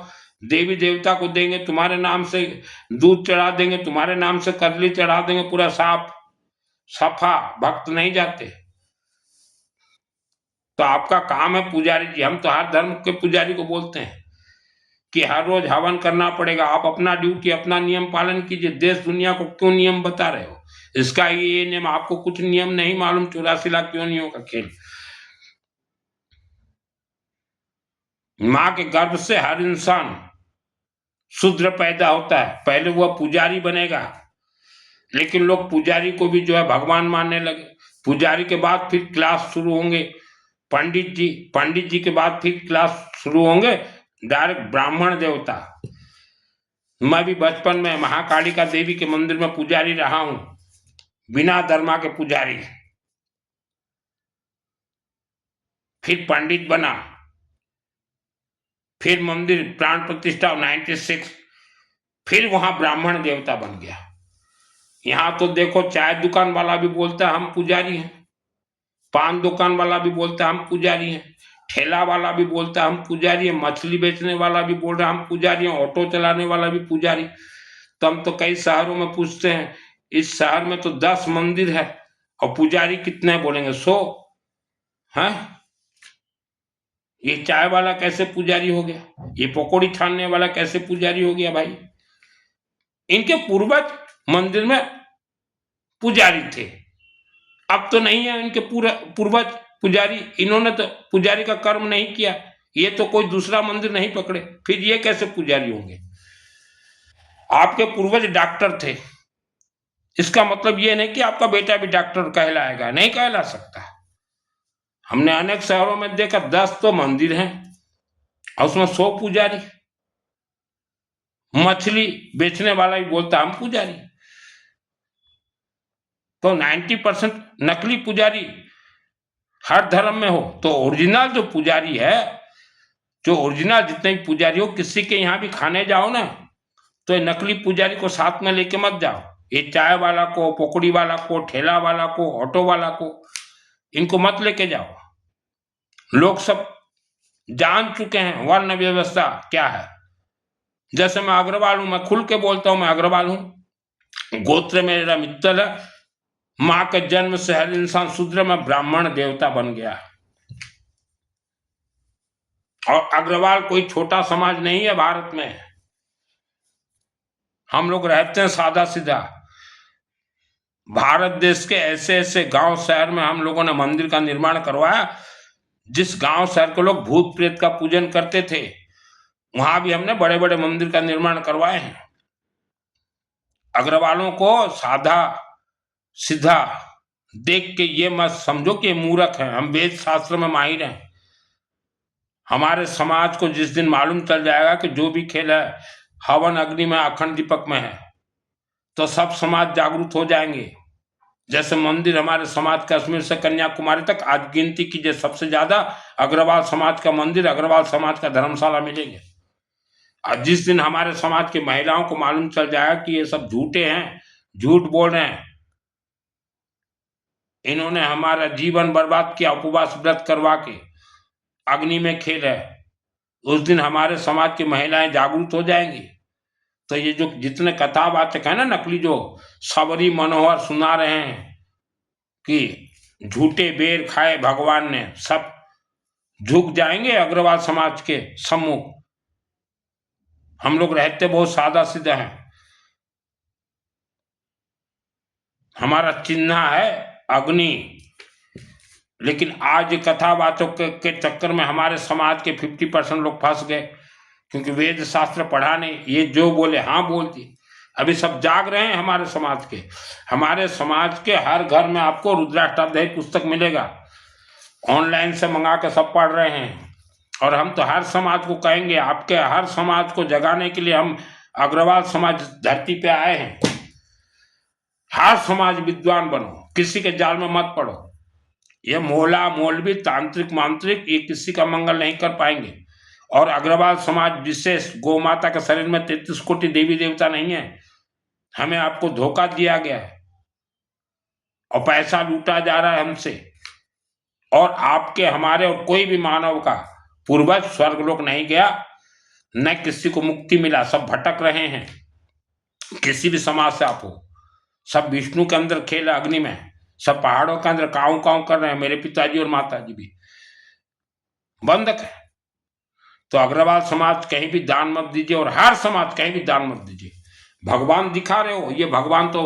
देवी देवता को देंगे तुम्हारे नाम से, दूध चढ़ा देंगे तुम्हारे नाम से, कदली चढ़ा देंगे, पूरा साफ सफा, भक्त नहीं जाते। तो आपका काम है पुजारी जी, हम तो हर धर्म के पुजारी को बोलते हैं कि हर रोज हवन करना पड़ेगा। आप अपना ड्यूटी अपना नियम पालन कीजिए, देश दुनिया को क्यों नियम बता रहे हो? इसका ये नियम, आपको कुछ नियम नहीं मालूम? 84 लाख योनियों का खेल। माँ के गर्भ से हर इंसान शूद्र पैदा होता है, पहले वह पुजारी बनेगा, लेकिन लोग पुजारी को भी जो है भगवान मानने लगे। पुजारी के बाद फिर क्लास शुरू होंगे पंडित जी के बाद फिर क्लास शुरू होंगे डायरेक्ट ब्राह्मण देवता। मैं भी बचपन में महाकालिका देवी के मंदिर में पुजारी रहा हूं, बिना धर्मा के पुजारी, फिर पंडित बना, फिर मंदिर प्राण प्रतिष्ठा 96, फिर वहां ब्राह्मण देवता बन गया। यहां तो देखो चाय दुकान वाला भी बोलता है हम पुजारी हैं, पान दुकान वाला भी बोलता है हम पुजारी हैं, ठेला वाला भी बोलता है हम पुजारी हैं, मछली बेचने वाला भी बोल रहा है हम पुजारी हैं, ऑटो चलाने वाला भी पुजारी। तो हम तो कई शहरों में पूछते हैं, इस शहर में तो 10 मंदिर है और पुजारी कितने बोलेंगे 100 है। ये चाय वाला कैसे पुजारी हो गया? ये पकौड़ी छानने वाला कैसे पुजारी हो गया भाई? इनके पूर्वज मंदिर में पुजारी थे, अब तो नहीं है इनके पूरा पूर्वज पुजारी, इन्होंने तो पुजारी का कर्म नहीं किया, ये तो कोई दूसरा मंदिर नहीं पकड़े, फिर ये कैसे पुजारी होंगे? आपके पूर्वज डॉक्टर थे, इसका मतलब ये नहीं कि आपका बेटा भी डॉक्टर कहलाएगा, नहीं कहला सकता। हमने अनेक शहरों में देखा 10 तो मंदिर हैं और उसमें 100 पुजारी। मछली बेचने वाला भी बोलता हम पुजारी। तो 90% नकली पुजारी हर धर्म में हो, तो ओरिजिनल जो पुजारी है, जो ओरिजिनल जितने भी पुजारी हो, किसी के यहाँ भी खाने जाओ ना तो ये नकली पुजारी को साथ में लेके मत जाओ। ये चाय वाला को, पकौड़ी वाला को, ठेला वाला को, ऑटो वाला को, इनको मत लेके जाओ। लोग सब जान चुके हैं वर्ण व्यवस्था क्या है। जैसे मैं अग्रवाल हूं, मैं खुल के बोलता हूं मैं अग्रवाल हूं, गोत्र मेरा मित्तल है, माँ के जन्म से हर इंसान शूद्र में ब्राह्मण देवता बन गया। और अग्रवाल कोई छोटा समाज नहीं है भारत में, हम लोग रहते हैं सादा सीधा। भारत देश के ऐसे ऐसे गांव शहर में हम लोगों ने मंदिर का निर्माण करवाया, जिस गांव शहर के लोग भूत प्रेत का पूजन करते थे वहां भी हमने बड़े बड़े मंदिर का निर्माण करवाए हैं। अग्रवालों को साधा सीधा देख के ये मत समझो कि मूर्ख है, हम वेद शास्त्र में माहिर हैं। हमारे समाज को जिस दिन मालूम चल जाएगा कि जो भी खेल है हवन अग्नि में अखंड दीपक में है, तो सब समाज जागरूक हो जाएंगे। जैसे मंदिर हमारे समाज कश्मीर से कन्याकुमारी तक आज गिनती कीजिए सबसे ज्यादा अग्रवाल समाज का मंदिर, अग्रवाल समाज का धर्मशाला मिलेंगे। और जिस दिन हमारे समाज की महिलाओं को मालूम चल जाएगा कि ये सब झूठे हैं, झूठ बोल रहे हैं, इन्होंने हमारा जीवन बर्बाद किया उपवास व्रत करवा के, अग्नि में खेल है, उस दिन हमारे समाज की महिलाएं जागरूक हो जाएंगी। तो ये जो जितने कथावाचक है ना नकली, जो सबरी मनोहर सुना रहे हैं कि झूठे बेर खाए भगवान ने, सब झुक जाएंगे अग्रवाल समाज के सम्मुख। हम लोग रहते बहुत सादा सीधा हैं, हमारा चिन्ह है अग्नि, लेकिन आज कथा बातों के चक्कर में हमारे समाज के 50% लोग फंस गए, क्योंकि वेद शास्त्र पढ़ा नहीं, ये जो बोले हाँ बोल दी। अभी सब जाग रहे हैं हमारे समाज के हर घर में आपको रुद्राष्टाध्यायी पुस्तक मिलेगा, ऑनलाइन से मंगा के सब पढ़ रहे हैं। और हम तो हर समाज को कहेंगे, आपके हर समाज को जगाने के लिए हम अग्रवाल समाज धरती पे आए हैं। हर समाज विद्वान बनो, किसी के जाल में मत पड़ो। ये मोहला मौलवी तांत्रिक मांत्रिक ये किसी का मंगल नहीं कर पाएंगे। और अग्रवाल समाज विशेष गौ माता के शरीर में 33 कोटि देवी देवता नहीं है। हमें आपको धोखा दिया गया है और पैसा लूटा जा रहा है हमसे। और आपके हमारे और कोई भी मानव का पूर्वज स्वर्गलोक नहीं गया, न किसी को मुक्ति मिला, सब भटक रहे हैं। किसी भी समाज से आप हो, सब विष्णु के अंदर खेल अग्नि में, सब पहाड़ों के अंदर काऊ काऊ कर रहे हैं। मेरे पिताजी और माताजी भी बंधक है। तो अग्रवाल समाज कहीं भी दान मत दीजिए, और हर समाज कहीं भी दान मत दीजिए। भगवान दिखा रहे हो, ये भगवान तो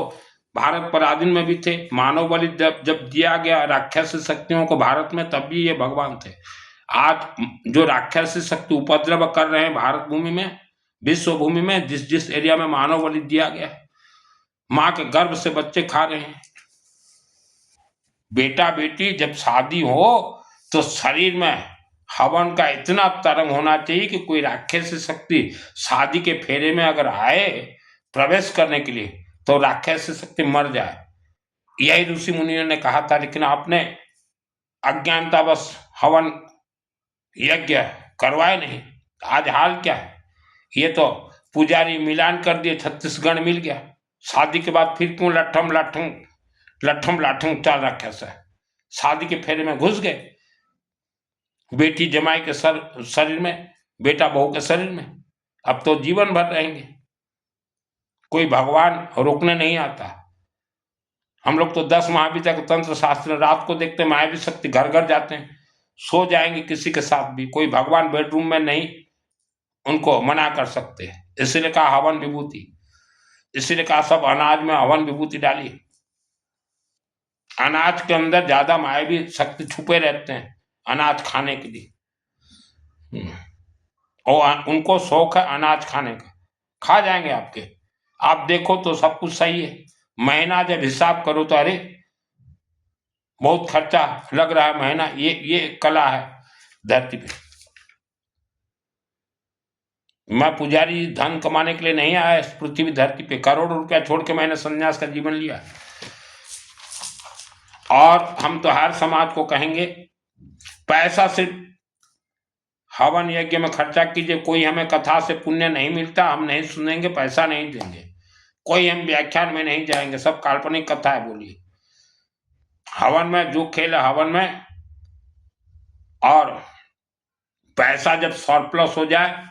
भारत पराधीन में भी थे। मानव बलि जब दिया गया राक्षस शक्तियों को भारत में, तब भी ये भगवान थे। आज जो राक्षस शक्ति उपद्रव कर रहे हैं भारत भूमि में, विश्व भूमि में, जिस जिस एरिया में मानव बलि दिया गया, माँ के गर्भ से बच्चे खा रहे हैं। बेटा बेटी जब शादी हो तो शरीर में हवन का इतना तरंग होना चाहिए कि कोई राक्षस शक्ति शादी के फेरे में अगर आए प्रवेश करने के लिए, तो राक्षस शक्ति मर जाए। यही ऋषि मुनियों ने कहा था, लेकिन आपने अज्ञानतावश हवन यज्ञ करवाए नहीं। आज हाल क्या है, ये तो पुजारी मिलान कर दिए, छत्तीसगढ़ मिल गया। शादी के बाद फिर क्यों लट्ठम लाठम चाल राक्षस है। शादी के फेरे में घुस गए, बेटी जमाई के शरीर में, बेटा बहू के शरीर में। अब तो जीवन भर रहेंगे, कोई भगवान रोकने नहीं आता। हम लोग तो 10 महाविद्या के तंत्र शास्त्र रात को देखते, मायावी शक्ति घर घर जाते हैं, सो जाएंगे किसी के साथ भी, कोई भगवान बेडरूम में नहीं उनको मना कर सकते। इसीलिए कहा हवन विभूति, इसीलिए कहा सब अनाज में हवन विभूति डालिए। अनाज के अंदर ज्यादा मायावी शक्ति छुपे रहते हैं अनाज खाने के लिए। और उनको शौक है अनाज खाने का, खा जाएंगे आपके। आप देखो तो सब कुछ सही है, महीना जब हिसाब करो तो अरे बहुत खर्चा लग रहा है महीना। ये कला है धरती पे। मैं पुजारी धन कमाने के लिए नहीं आया इस पृथ्वी धरती पे। करोड़ों रुपया छोड़ के मैंने संन्यास का जीवन लिया। और हम तो हर समाज को कहेंगे, पैसा सिर्फ हवन यज्ञ में खर्चा कीजिए। कोई हमें कथा से पुण्य नहीं मिलता, हम नहीं सुनेंगे, पैसा नहीं देंगे। कोई हम व्याख्यान में नहीं जाएंगे, सब काल्पनिक कथा है। बोलिए, हवन में जो खेल है हवन में, और पैसा जब सरप्लस हो जाए,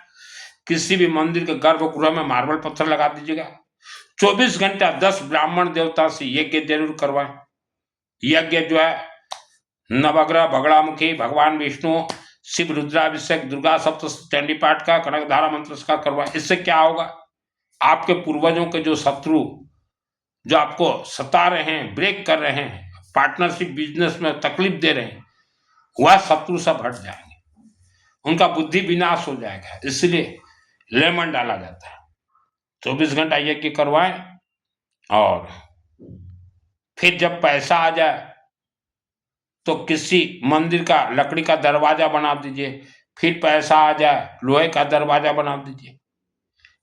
किसी भी मंदिर के गर्भगृह में मार्बल पत्थर लगा दीजिएगा। 24 घंटा 10 ब्राह्मण देवता से यज्ञ जरूर करवाएं। यज्ञ जो है नवग्रह, बगड़ामुखी, भगवान विष्णु, शिव रुद्राभिषेक, दुर्गा सप्तशती पाठ का, कनकधारा मंत्र का करवाएं। इससे क्या होगा, आपके पूर्वजों के जो शत्रु जो आपको सता रहे हैं, ब्रेक कर रहे हैं, पार्टनरशिप बिजनेस में तकलीफ दे रहे हैं, वह शत्रु सब हट जाएंगे, उनका बुद्धि विनाश हो जाएगा। इसलिए लेमन डाला जाता है। 24 घंटा यज्ञ करवाएं, और फिर जब पैसा आ जाए तो किसी मंदिर का लकड़ी का दरवाजा बना दीजिए। फिर पैसा आ जाए, लोहे का दरवाजा बना दीजिए,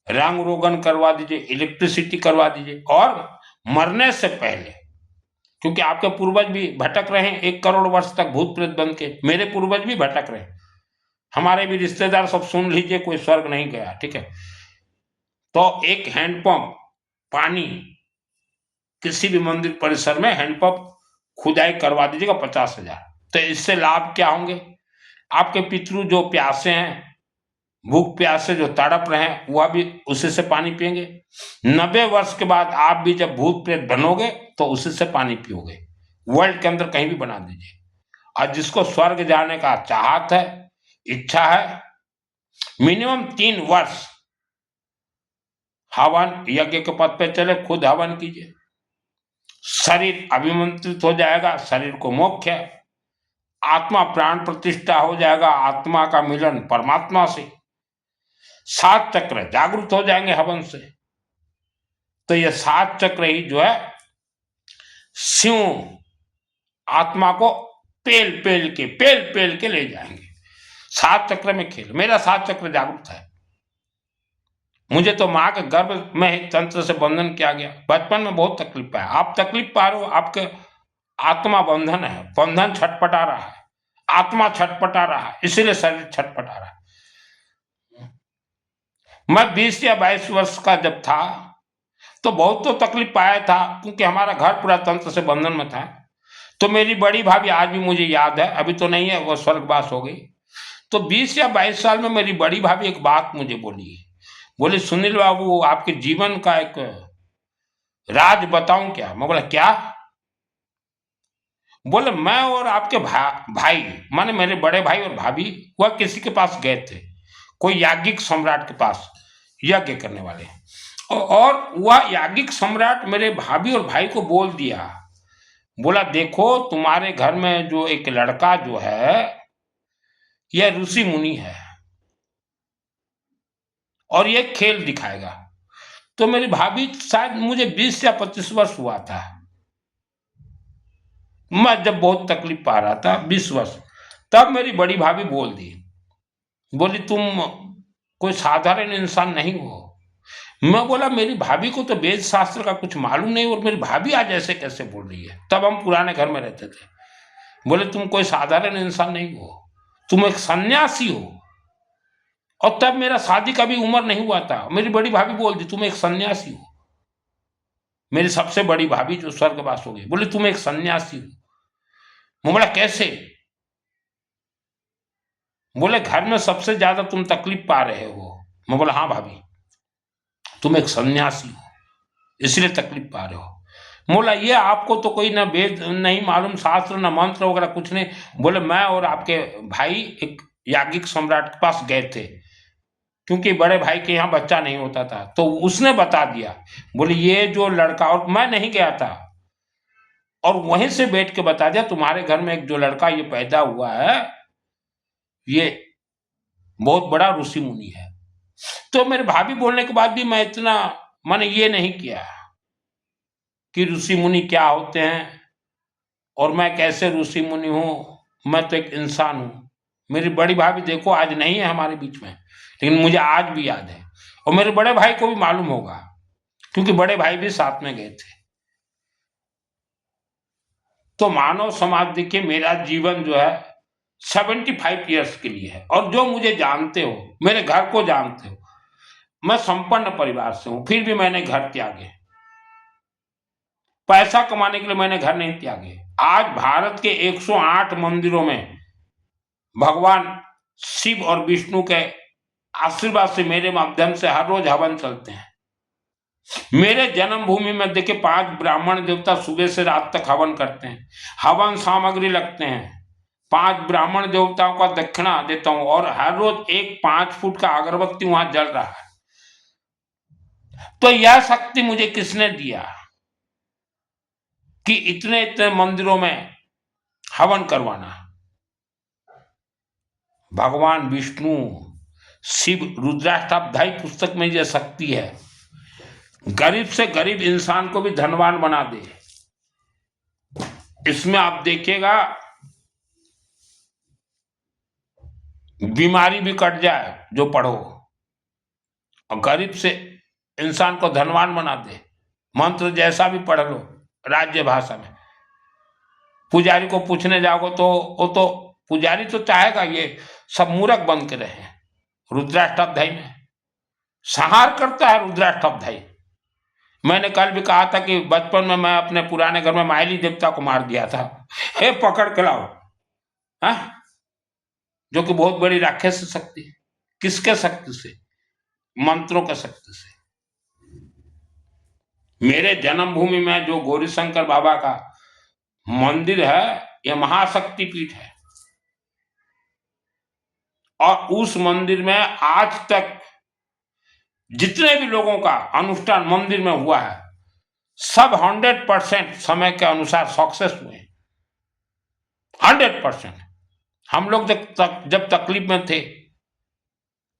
रंग रोगन करवा दीजिए, इलेक्ट्रिसिटी करवा दीजिए। और मरने से पहले, क्योंकि आपके पूर्वज भी भटक रहे हैं 1 करोड़ वर्ष तक भूत प्रेत बन के, मेरे पूर्वज भी भटक रहे हैं, हमारे भी रिश्तेदार सब सुन लीजिए, कोई स्वर्ग नहीं गया, ठीक है। तो एक हैंडपंप पानी किसी भी मंदिर परिसर में हैंडपंप खुदाई करवा दीजिएगा 50,000। तो इससे लाभ क्या होंगे, आपके पितृ जो प्यासे हैं, भूख प्यास से जो तड़प रहे हैं, वह भी उसी से पानी पिएंगे। 90 वर्ष के बाद आप भी जब भूत प्रेत बनोगे तो उसी से पानी पियोगे। वर्ल्ड के अंदर कहीं भी बना दीजिए। और जिसको स्वर्ग जाने का चाहत है, इच्छा है, मिनिमम 3 वर्ष हवन यज्ञ के पद पे चले, खुद हवन कीजिए, शरीर अभिमंत्रित हो जाएगा, शरीर को मोक्ष है। आत्मा प्राण प्रतिष्ठा हो जाएगा, आत्मा का मिलन परमात्मा से, 7 चक्र जागृत हो जाएंगे हवन से। तो ये 7 चक्र ही जो है शिव आत्मा को पेल पेल के ले जाएंगे। 7 चक्र में खेल, मेरा 7 चक्र जागृत है। मुझे तो माँ के गर्भ में ही तंत्र से बंधन किया गया। बचपन में बहुत तकलीफ पाया, आप तकलीफ पा रहे हो, आपके आत्मा बंधन है, बंधन छटपटा रहा है, आत्मा छटपटा रहा है, इसीलिए शरीर छटपटा रहा है। मैं 20 या 22 वर्ष का जब था तो बहुत तो तकलीफ पाया था, क्योंकि हमारा घर पूरा तंत्र से बंधन में था। तो मेरी बड़ी भाभी आज भी मुझे याद है, अभी तो नहीं है, वो स्वर्गवास हो गई। तो 20 या 22 साल में मेरी बड़ी भाभी एक बात मुझे बोली, सुनील बाबू आपके जीवन का एक राज बताऊं क्या? मैं बोला क्या? बोले मैं और आपके भाई माने मेरे बड़े भाई और भाभी वह किसी के पास गए थे, कोई याज्ञिक सम्राट के पास, यज्ञ करने वाले। और वह याज्ञिक सम्राट मेरे भाभी और भाई को बोल दिया, बोला देखो तुम्हारे घर में जो एक लड़का जो है यह ऋषि मुनि है और ये खेल दिखाएगा। तो मेरी भाभी, शायद मुझे 20 या 25 वर्ष हुआ था, मैं जब बहुत तकलीफ पा रहा था, 20 वर्ष, तब मेरी बड़ी भाभी बोली तुम कोई साधारण इंसान नहीं हो। मैं बोला मेरी भाभी को तो वेद शास्त्र का कुछ मालूम नहीं, और मेरी भाभी आज ऐसे कैसे बोल रही है? तब हम पुराने घर में रहते थे। बोले तुम कोई साधारण इंसान नहीं हो, तुम एक सन्यासी हो। और तब मेरा शादी का भी उम्र नहीं हुआ था, मेरी बड़ी भाभी बोल दी तुम एक सन्यासी हो। मेरी सबसे बड़ी भाभी जो स्वर्गवास हो गई, बोले तुम एक सन्यासी हो। मैं बोला कैसे? बोले घर में सबसे ज्यादा तुम तकलीफ पा रहे हो। मैं बोला हाँ भाभी, तुम एक सन्यासी हो इसलिए तकलीफ पा रहे हो। बोला ये आपको तो कोई ना वेद नहीं मालूम, शास्त्र ना मंत्र वगैरह कुछ नहीं। बोले मैं और आपके भाई एक याज्ञिक सम्राट के पास गए थे, क्योंकि बड़े भाई के यहाँ बच्चा नहीं होता था, तो उसने बता दिया। बोले ये जो लड़का, और मैं नहीं गया था, और वहीं से बैठ के बता दिया तुम्हारे घर में एक जो लड़का ये पैदा हुआ है ये बहुत बड़ा ऋषि मुनि है। तो मेरे भाभी बोलने के बाद भी मैं इतना मैंने ये नहीं किया कि ऋषि मुनि क्या होते हैं और मैं कैसे ऋषि मुनि हूं, मैं तो एक इंसान हूं। मेरी बड़ी भाभी देखो आज नहीं है हमारे बीच में, लेकिन मुझे आज भी याद है, और मेरे बड़े भाई को भी मालूम होगा, क्योंकि बड़े भाई भी साथ में गए थे। तो मानव समाज देखिए, मेरा जीवन जो है 75 ईयर्स के लिए है। और जो मुझे जानते हो, मेरे घर को जानते हो, मैं संपन्न परिवार से हूं, फिर भी मैंने घर त्यागे। पैसा कमाने के लिए मैंने घर नहीं त्यागे। आज भारत के 108 मंदिरों में भगवान शिव और विष्णु के आशीर्वाद से मेरे माध्यम से हर रोज हवन चलते हैं। मेरे जन्मभूमि में देखिए 5 ब्राह्मण देवता सुबह से रात तक हवन करते हैं, हवन सामग्री लगते हैं। 5 ब्राह्मण देवताओं का दक्षिणा देता हूं, और हर रोज एक 5 फुट का अगरबत्ती वहां जल रहा है। तो यह शक्ति मुझे किसने दिया कि इतने इतने मंदिरों में हवन करवाना? भगवान विष्णु शिव रुद्राष्टाध्यायी पुस्तक में यह शक्ति है, गरीब से गरीब इंसान को भी धनवान बना दे। इसमें आप देखिएगा बीमारी भी कट जाए जो पढ़ो, और गरीब से इंसान को धनवान बना दे। मंत्र जैसा भी पढ़ लो राज्य भाषा में, पुजारी को पूछने जाओगे तो वो तो पुजारी तो चाहेगा ये सब मूर्ख बन के रहे। रुद्राष्टाध्यायी में संहार करता है रुद्राष्टाध्यायी। मैंने कल भी कहा था कि बचपन में मैं अपने पुराने घर में माइली देवता को मार दिया था, हे पकड़ के लाओ, हाँ, जो कि बहुत बड़ी राक्षस शक्ति। किसके शक्ति से? मंत्रों के शक्ति से। मेरे जन्मभूमि में जो गौरीशंकर बाबा का मंदिर है, यह महाशक्ति पीठ है, और उस मंदिर में आज तक जितने भी लोगों का अनुष्ठान मंदिर में हुआ है, सब 100% समय के अनुसार सक्सेस हुए, 100%। हम लोग जब तकलीफ में थे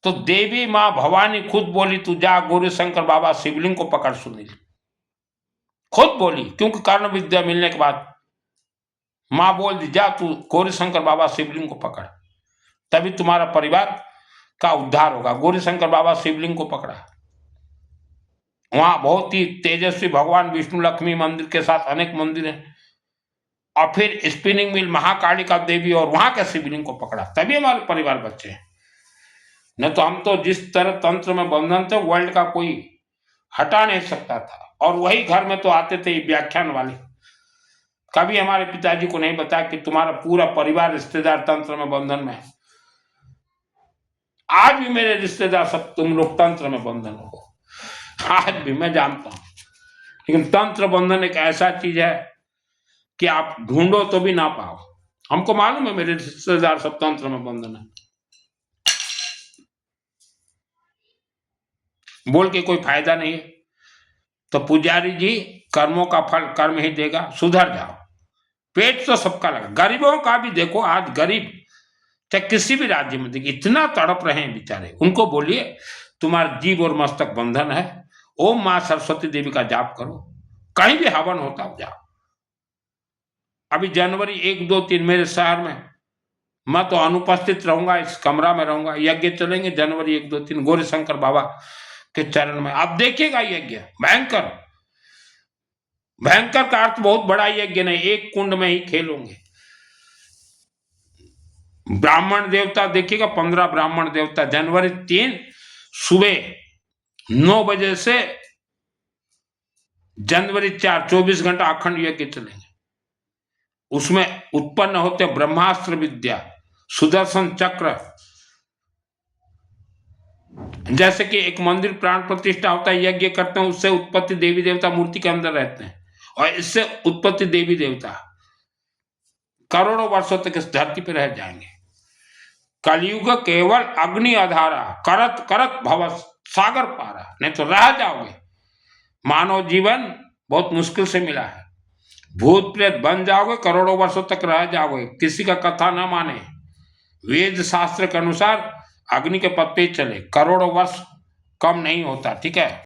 तो देवी माँ भवानी खुद बोली, तू जा गौरी शंकर बाबा शिवलिंग को पकड़। सुनील खुद बोली, क्योंकि कर्ण विद्या मिलने के बाद माँ बोल दी, जा तू गौरी शंकर बाबा शिवलिंग को पकड़, तभी तुम्हारा परिवार का उद्धार होगा। गौरी शंकर बाबा शिवलिंग को पकड़ा। वहां बहुत ही तेजस्वी भगवान विष्णु लक्ष्मी मंदिर के साथ अनेक मंदिर हैं, और फिर स्पिनिंग मिल महाकालिका देवी और वहां के शिवलिंग को पकड़ा, तभी हमारे परिवार बचे। न तो हम तो जिस तरह तंत्र में बंधन थे वर्ल्ड का कोई हटा नहीं सकता था। और वही घर में तो आते थे व्याख्यान वाले, कभी हमारे पिताजी को नहीं बताया कि तुम्हारा पूरा परिवार रिश्तेदार तंत्र में बंधन में है। आज भी मेरे रिश्तेदार सब तुम लोग तंत्र में बंधन हो, आज भी मैं जानता हूं। लेकिन तंत्र बंधन एक ऐसा चीज है कि आप ढूंढो तो भी ना पाओ। हमको मालूम है मेरे रिश्तेदार सब तंत्र में बंधन है, बोल के कोई फायदा नहीं है। तो पुजारी जी, कर्मों का फल कर्म ही देगा, सुधर जाओ। पेट तो सबका लगा, गरीबों का भी देखो। आज गरीब चाहे किसी भी राज्य में देखिए इतना तड़प रहे हैं बेचारे, उनको बोलिए तुम्हारा जीव और मस्तक बंधन है, ओम मां सरस्वती देवी का जाप करो, कहीं भी हवन होता हो जाओ। अभी जनवरी 1, 2, 3 मेरे शहर में मैं तो अनुपस्थित रहूंगा, इस कमरा में रहूंगा। यज्ञ चलेंगे जनवरी 1, 2, 3 गौरी शंकर बाबा के चरण में। आप देखिएगा यज्ञ भयंकर, भयंकर का अर्थ बहुत बड़ा यज्ञ नहीं, एक कुंड में ही खेलोगे। ब्राह्मण देवता देखिएगा, 15 ब्राह्मण देवता, जनवरी 3 सुबह 9 बजे से जनवरी 4 24 घंटा अखंड यज्ञ चलेंगे। उसमें उत्पन्न होते ब्रह्मास्त्र विद्या, सुदर्शन चक्र। जैसे कि एक मंदिर प्राण प्रतिष्ठा होता है, यज्ञ करते हैं, उससे उत्पत्ति देवी देवता मूर्ति के अंदर रहते हैं, और इससे उत्पत्ति देवी देवता करोड़ों वर्षों तक इस धरती पर रह जाएंगे। कलयुग केवल अग्नि आधारा, करत करत भव सागर पारा, नहीं तो रह जाओगे। मानव जीवन बहुत मुश्किल से मिला है, भूत प्रेत बन जाओगे, करोड़ों वर्षों तक रह जाओगे। किसी का कथा ना माने, वेद शास्त्र के अनुसार अग्नि के पत्ते चले, करोड़ों वर्ष कम नहीं होता। ठीक है।